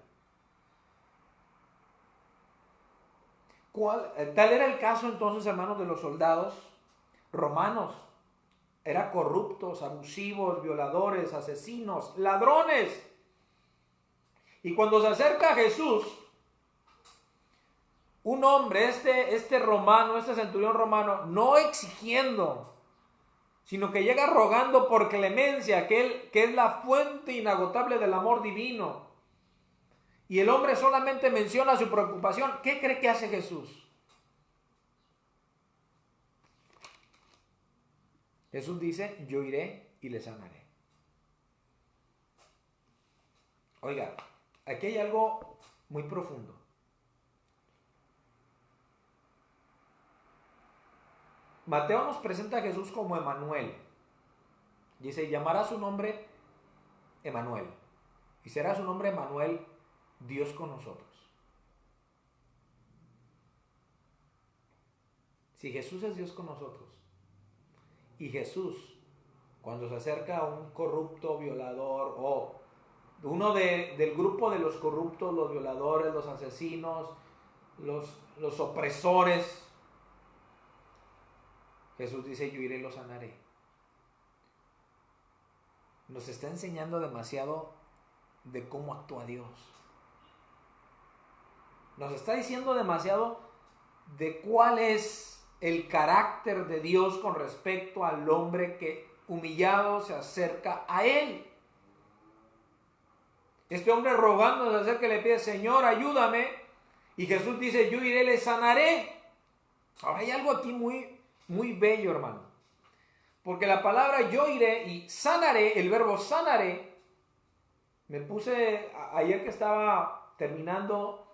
Tal era el caso entonces, hermanos, de los soldados romanos. Eran corruptos, abusivos, violadores, asesinos, ladrones. Y cuando se acerca a Jesús, un hombre, este romano, este centurión romano, no exigiendo, sino que llega rogando por clemencia, que es la fuente inagotable del amor divino. Y el hombre solamente menciona su preocupación. ¿Qué cree que hace Jesús? Jesús dice, yo iré y le sanaré. Oiga, aquí hay algo muy profundo. Mateo nos presenta a Jesús como Emmanuel, Dice, llamará su nombre Emanuel. Y será su nombre Emanuel, Dios con nosotros. Si Jesús es Dios con nosotros, y Jesús, cuando se acerca a un corrupto violador o uno del grupo de los corruptos, los violadores, los asesinos, los opresores, Jesús dice, yo iré y los sanaré. Nos está enseñando demasiado de cómo actúa Dios. Nos está diciendo demasiado de cuál es el carácter de Dios con respecto al hombre que humillado se acerca a Él. Este hombre rogando se acerca y le pide, Señor, ayúdame. Y Jesús dice, yo iré y le sanaré. Ahora hay algo aquí muy, muy bello, hermano. Porque la palabra yo iré y sanaré, el verbo sanaré, me puse, ayer que estaba terminando,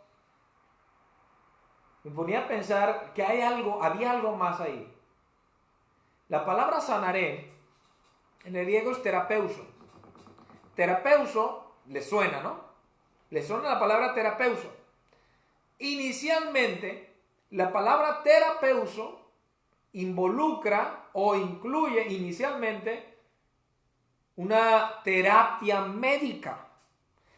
me ponía a pensar que había algo más ahí. La palabra sanaré, en el griego es terapeuso. Terapeuso, le suena, ¿no? Le suena la palabra terapeuso. Inicialmente, la palabra terapeuso involucra o incluye inicialmente una terapia médica.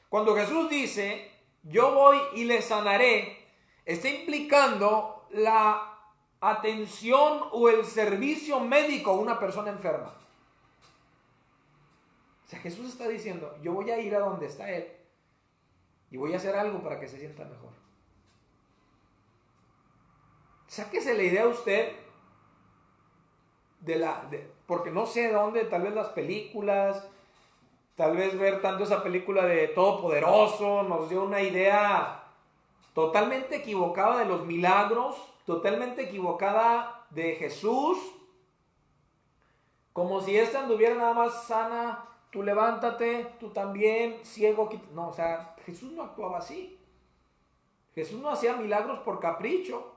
Cuando Jesús dice, yo voy y le sanaré, está implicando la atención o el servicio médico a una persona enferma. O sea, Jesús está diciendo, yo voy a ir a donde está Él y voy a hacer algo para que se sienta mejor. Sáquese la idea usted porque no sé dónde, tal vez las películas, tal vez ver tanto esa película de Todopoderoso nos dio una idea totalmente equivocada de los milagros, totalmente equivocada de Jesús, como si ésta anduviera nada más sana, tú levántate, tú también, ciego, no, o sea, Jesús no actuaba así. Jesús no hacía milagros por capricho.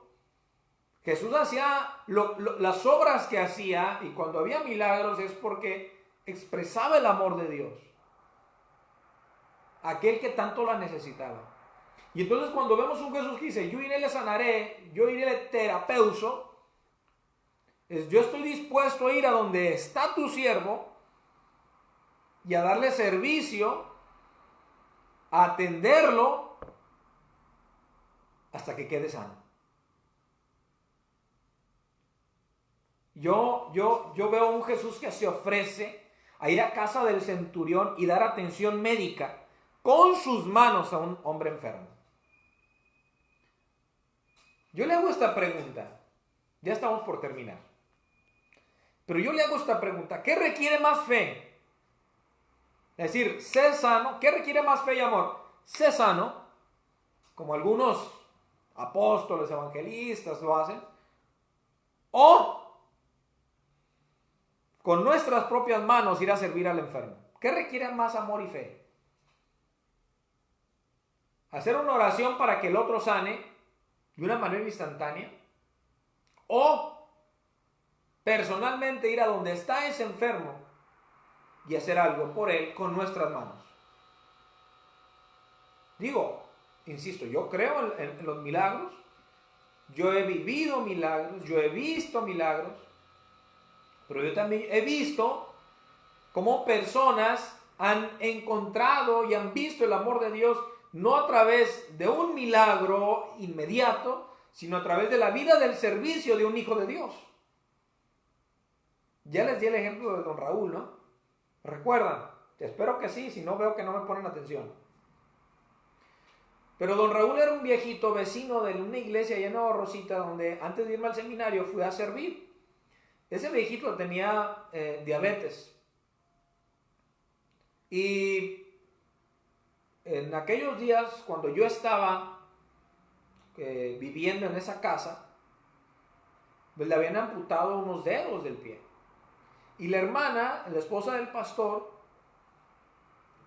Jesús hacía las obras que hacía, y cuando había milagros es porque expresaba el amor de Dios, aquel que tanto la necesitaba. Y entonces cuando vemos un Jesús que dice, yo iré y le sanaré, yo iré y le terapeuso, yo estoy dispuesto a ir a donde está tu siervo y a darle servicio, a atenderlo hasta que quede sano. Yo veo a un Jesús que se ofrece a ir a casa del centurión y dar atención médica con sus manos a un hombre enfermo. Yo le hago esta pregunta, ya estamos por terminar, pero yo le hago esta pregunta, ¿qué requiere más fe? Es decir, sé sano, ¿qué requiere más fe y amor? Sé sano, como algunos apóstoles, evangelistas lo hacen, o con nuestras propias manos ir a servir al enfermo. ¿Qué requiere más amor y fe? ¿Hacer una oración para que el otro sane de una manera instantánea? ¿O personalmente ir a donde está ese enfermo y hacer algo por él con nuestras manos? Digo, insisto, yo creo en los milagros. Yo he vivido milagros, yo he visto milagros. Pero yo también he visto cómo personas han encontrado y han visto el amor de Dios no a través de un milagro inmediato, sino a través de la vida del servicio de un hijo de Dios. Ya les di el ejemplo de don Raúl, ¿no? ¿Recuerdan? Espero que sí, si no veo que no me ponen atención. Pero don Raúl era un viejito vecino de una iglesia allá en Nueva Rosita, donde antes de irme al seminario fui a servir. Ese viejito tenía diabetes. Y en aquellos días, cuando yo estaba viviendo en esa casa, pues le habían amputado unos dedos del pie. Y la hermana, la esposa del pastor,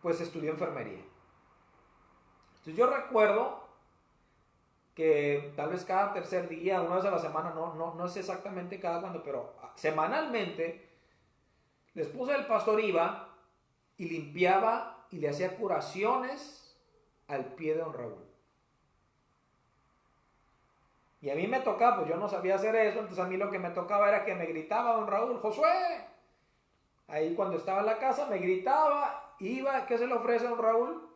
pues estudió enfermería. Entonces yo recuerdo que tal vez cada tercer día, una vez a la semana, no sé exactamente cada cuándo, pero semanalmente La esposa del pastor iba y limpiaba y le hacía curaciones al pie de don Raúl. Y a mí me tocaba, pues yo no sabía hacer eso, entonces a mí lo que me tocaba era que me gritaba don Raúl, Josué. Ahí cuando estaba en la casa me gritaba, iba, ¿qué se le ofrece a don Raúl?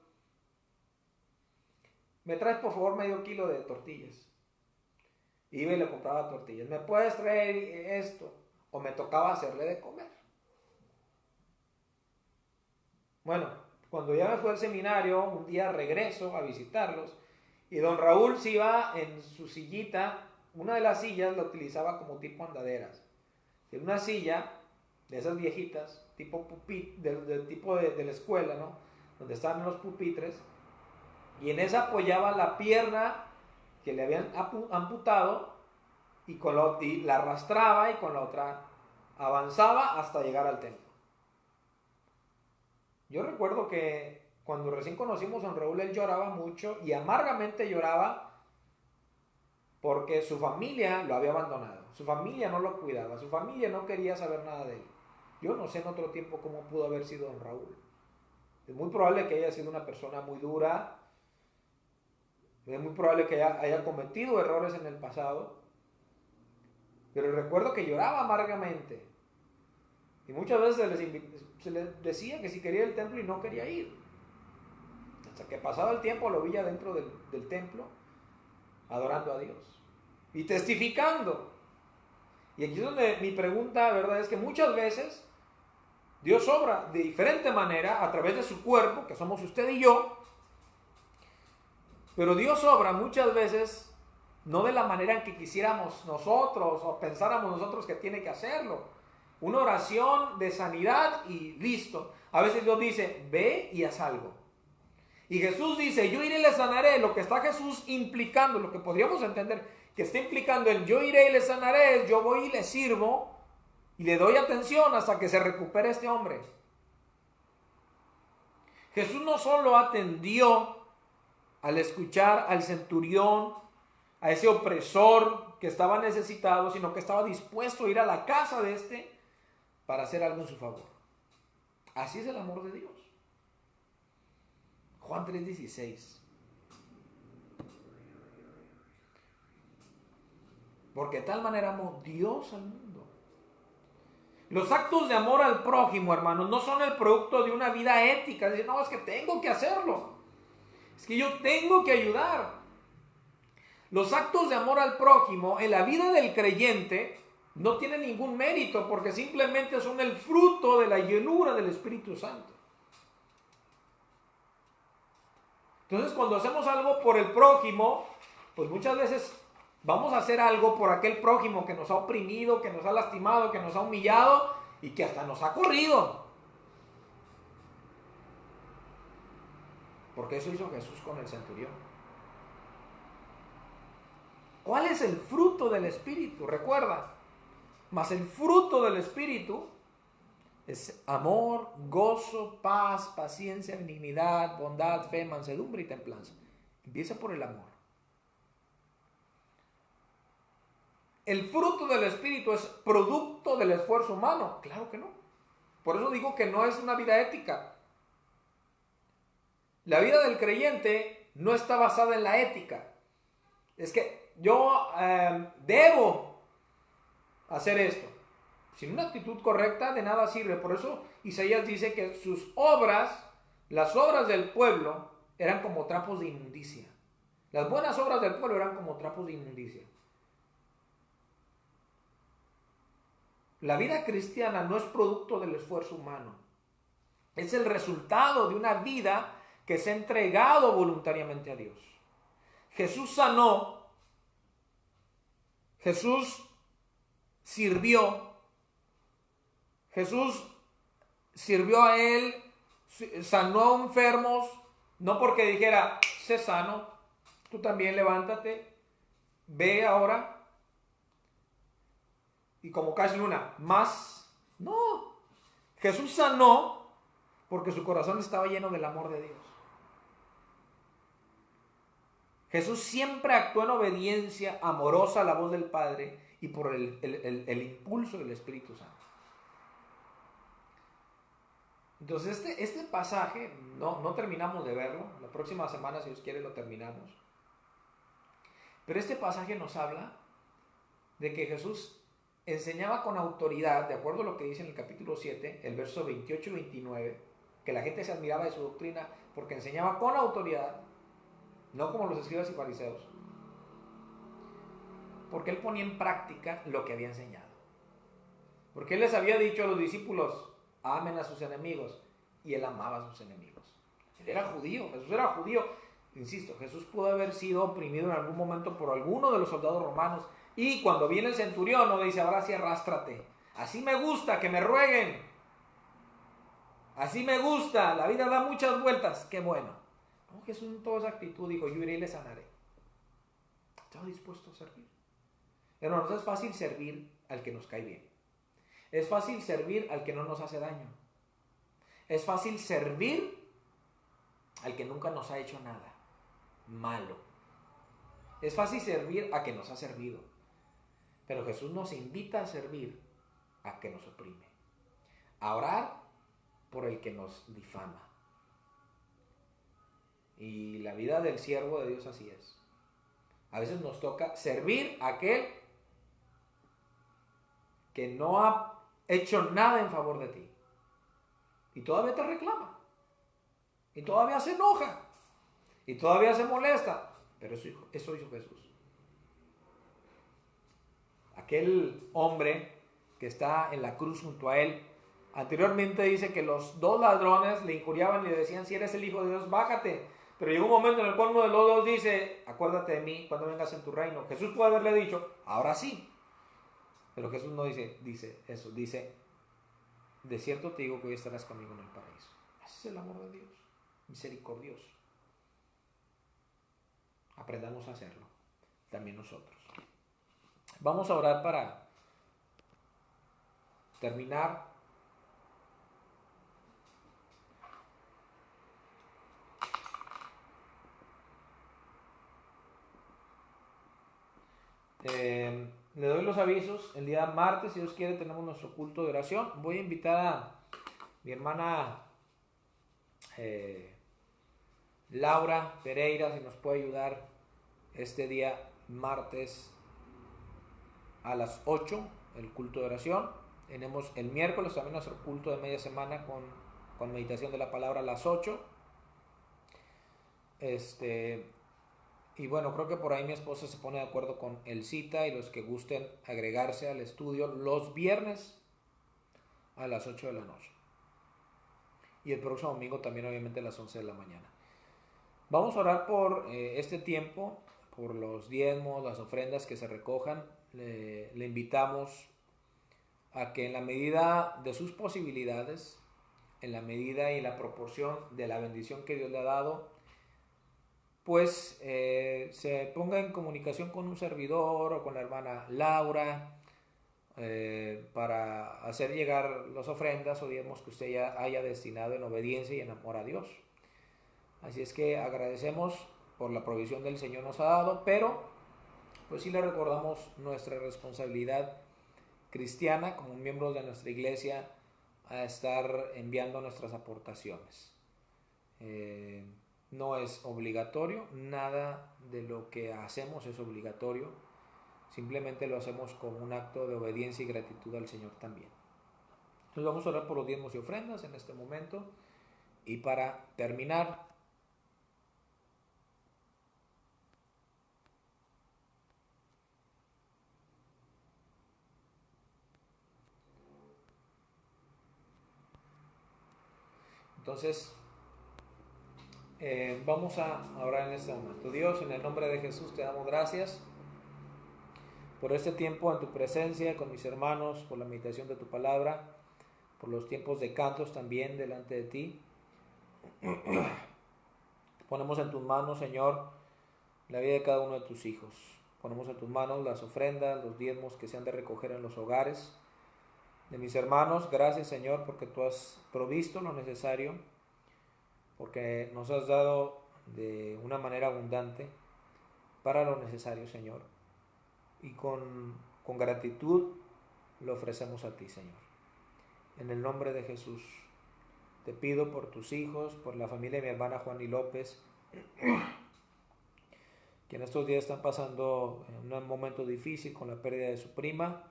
Me traes por favor medio kilo de tortillas. Iba y le compraba tortillas. ¿Me puedes traer esto? O me tocaba hacerle de comer. Bueno, cuando ya me fui al seminario, un día regreso a visitarlos y don Raúl se iba en su sillita. Una de las sillas la utilizaba como tipo andaderas. En una silla de esas viejitas, tipo tipo de la escuela, ¿no? Donde estaban los pupitres. Y en esa apoyaba la pierna que le habían amputado y la arrastraba y con la otra avanzaba hasta llegar al templo. Yo recuerdo que cuando recién conocimos a don Raúl, él lloraba mucho y amargamente lloraba porque su familia lo había abandonado. Su familia no lo cuidaba, su familia no quería saber nada de él. Yo no sé en otro tiempo cómo pudo haber sido don Raúl. Es muy probable que haya sido una persona muy dura. Es muy probable que haya cometido errores en el pasado. Pero recuerdo que lloraba amargamente. Y muchas veces se les decía que si quería ir al templo y no quería ir. Hasta que pasado el tiempo lo veía dentro del templo, adorando a Dios. Y testificando. Y aquí es donde mi pregunta, ¿verdad? Es que muchas veces Dios obra de diferente manera a través de su cuerpo, que somos usted y yo. Pero Dios obra muchas veces no de la manera en que quisiéramos nosotros o pensáramos nosotros que tiene que hacerlo. Una oración de sanidad y listo. A veces Dios dice, ve y haz algo. Y Jesús dice, yo iré y le sanaré. Lo que está Jesús implicando, lo que podríamos entender que está implicando el yo iré y le sanaré, es yo voy y le sirvo y le doy atención hasta que se recupere este hombre. Jesús no solo atendió al escuchar al centurión, a ese opresor que estaba necesitado, sino que estaba dispuesto a ir a la casa de este para hacer algo en su favor. Así es el amor de Dios. Juan 3:16. Porque de tal manera amó Dios al mundo. Los actos de amor al prójimo, hermanos, no son el producto de una vida ética. Es decir, no, es que tengo que hacerlo. Es que yo tengo que ayudar. Los actos de amor al prójimo en la vida del creyente no tienen ningún mérito porque simplemente son el fruto de la llenura del Espíritu Santo. Entonces, cuando hacemos algo por el prójimo, pues muchas veces vamos a hacer algo por aquel prójimo que nos ha oprimido, que nos ha lastimado, que nos ha humillado y que hasta nos ha corrido. Porque eso hizo Jesús con el centurión. ¿Cuál es el fruto del Espíritu? Recuerda, mas el fruto del Espíritu es amor, gozo, paz, paciencia, benignidad, bondad, fe, mansedumbre y templanza. Empieza por el amor. ¿El fruto del Espíritu es producto del esfuerzo humano? Claro que no. Por eso digo que no es una vida ética. La vida del creyente no está basada en la ética. Es que yo debo hacer esto. Sin una actitud correcta de nada sirve. Por eso Isaías dice que sus obras, las obras del pueblo, eran como trapos de inmundicia. Las buenas obras del pueblo eran como trapos de inmundicia. La vida cristiana no es producto del esfuerzo humano. Es el resultado de una vida que se ha entregado voluntariamente a Dios. Jesús sanó. Jesús sirvió. Jesús sirvió a él, sanó a enfermos, no porque dijera, sé sano, tú también levántate, ve ahora. Y como casi luna, más. No, Jesús sanó porque su corazón estaba lleno del amor de Dios. Jesús siempre actuó en obediencia amorosa a la voz del Padre y por el impulso del Espíritu Santo. Entonces este pasaje no terminamos de verlo. La próxima semana, si Dios quiere, lo terminamos. Pero este pasaje nos habla de que Jesús enseñaba con autoridad, de acuerdo a lo que dice en el capítulo 7, el verso 28 y 29, que la gente se admiraba de su doctrina porque enseñaba con autoridad, no como los escribas y fariseos, porque él ponía en práctica lo que había enseñado. Porque él les había dicho a los discípulos, amen a sus enemigos, y él amaba a sus enemigos. Él era judío, Jesús era judío. Insisto, Jesús pudo haber sido oprimido en algún momento por alguno de los soldados romanos, y cuando viene el centurión, no dice, ahora sí arrástrate. Así me gusta, que me rueguen. Así me gusta, la vida da muchas vueltas, qué bueno. No, Jesús en toda esa actitud dijo, yo iré y le sanaré. Estaba dispuesto a servir. Pero no es fácil servir al que nos cae bien. Es fácil servir al que no nos hace daño. Es fácil servir al que nunca nos ha hecho nada malo. Es fácil servir a que nos ha servido. Pero Jesús nos invita a servir a que nos oprime. A orar por el que nos difama. Y la vida del siervo de Dios así es. A veces nos toca servir a aquel que no ha hecho nada en favor de ti. Y todavía te reclama. Y todavía se enoja. Y todavía se molesta. Pero eso hizo Jesús. Aquel hombre que está en la cruz junto a él, anteriormente dice que los dos ladrones le injuriaban y le decían, si eres el Hijo de Dios, bájate. Pero llegó un momento en el cual uno de los dos dice, acuérdate de mí cuando vengas en tu reino. Jesús puede haberle dicho, ahora sí. Pero Jesús no dice eso, dice, de cierto te digo que hoy estarás conmigo en el paraíso. Ese es el amor de Dios, misericordioso. Aprendamos a hacerlo, también nosotros. Vamos a orar para terminar. Le doy los avisos. El día martes, si Dios quiere, tenemos nuestro culto de oración. Voy a invitar a mi hermana Laura Pereira, si nos puede ayudar este día martes a las 8, el culto de oración. Tenemos el miércoles también nuestro culto de media semana con meditación de la palabra a las 8. Y bueno, creo que por ahí mi esposa se pone de acuerdo con el cita y los que gusten agregarse al estudio los viernes a las 8 de la noche. Y el próximo domingo también obviamente a las 11 de la mañana. Vamos a orar por este tiempo, por los diezmos, las ofrendas que se recojan. Le invitamos a que en la medida de sus posibilidades, en la medida y la proporción de la bendición que Dios le ha dado, pues se ponga en comunicación con un servidor o con la hermana Laura para hacer llegar las ofrendas o diezmos que usted ya haya destinado en obediencia y en amor a Dios. Así es que agradecemos por la provisión del Señor nos ha dado, pero pues sí le recordamos nuestra responsabilidad cristiana como miembros de nuestra iglesia a estar enviando nuestras aportaciones. No es obligatorio, nada de lo que hacemos es obligatorio, simplemente lo hacemos como un acto de obediencia y gratitud al Señor también. Entonces vamos a orar por los diezmos y ofrendas en este momento. Y para terminar, entonces vamos a orar en este momento. Dios, en el nombre de Jesús te damos gracias por este tiempo en tu presencia con mis hermanos, por la meditación de tu palabra, por los tiempos de cantos también delante de ti. Ponemos en tus manos, Señor, la vida de cada uno de tus hijos. Ponemos en tus manos las ofrendas, los diezmos que se han de recoger en los hogares de mis hermanos. Gracias, Señor, porque tú has provisto lo necesario, porque nos has dado de una manera abundante para lo necesario, Señor. Y con gratitud lo ofrecemos a ti, Señor. En el nombre de Jesús Te pido por tus hijos, por la familia de mi hermana Juan y López, que en estos días están pasando un momento difícil con la pérdida de su prima.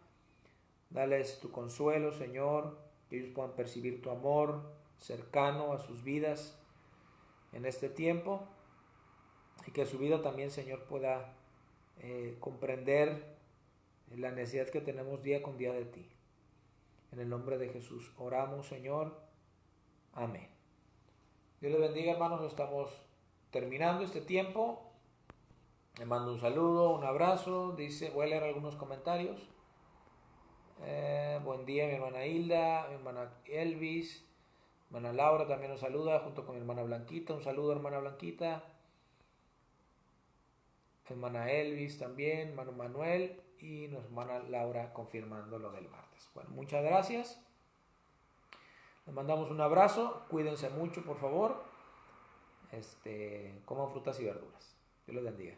Dales tu consuelo, Señor, que ellos puedan percibir tu amor cercano a sus vidas en este tiempo, y que su vida también, Señor, pueda comprender la necesidad que tenemos día con día de ti. En el nombre de Jesús oramos, Señor. Amén. Dios les bendiga, hermanos. Estamos terminando este tiempo. Le mando un saludo, un abrazo. Voy a leer algunos comentarios. Buen día, mi hermana Hilda, mi hermana Elvis, mi hermana Laura también nos saluda, junto con mi hermana Blanquita. Un saludo, hermana Blanquita. Hermana Elvis también, hermano Manuel y nuestra hermana Laura confirmando lo del martes. Bueno, muchas gracias. Les mandamos un abrazo. Cuídense mucho, por favor. Coman frutas y verduras. Dios los bendiga.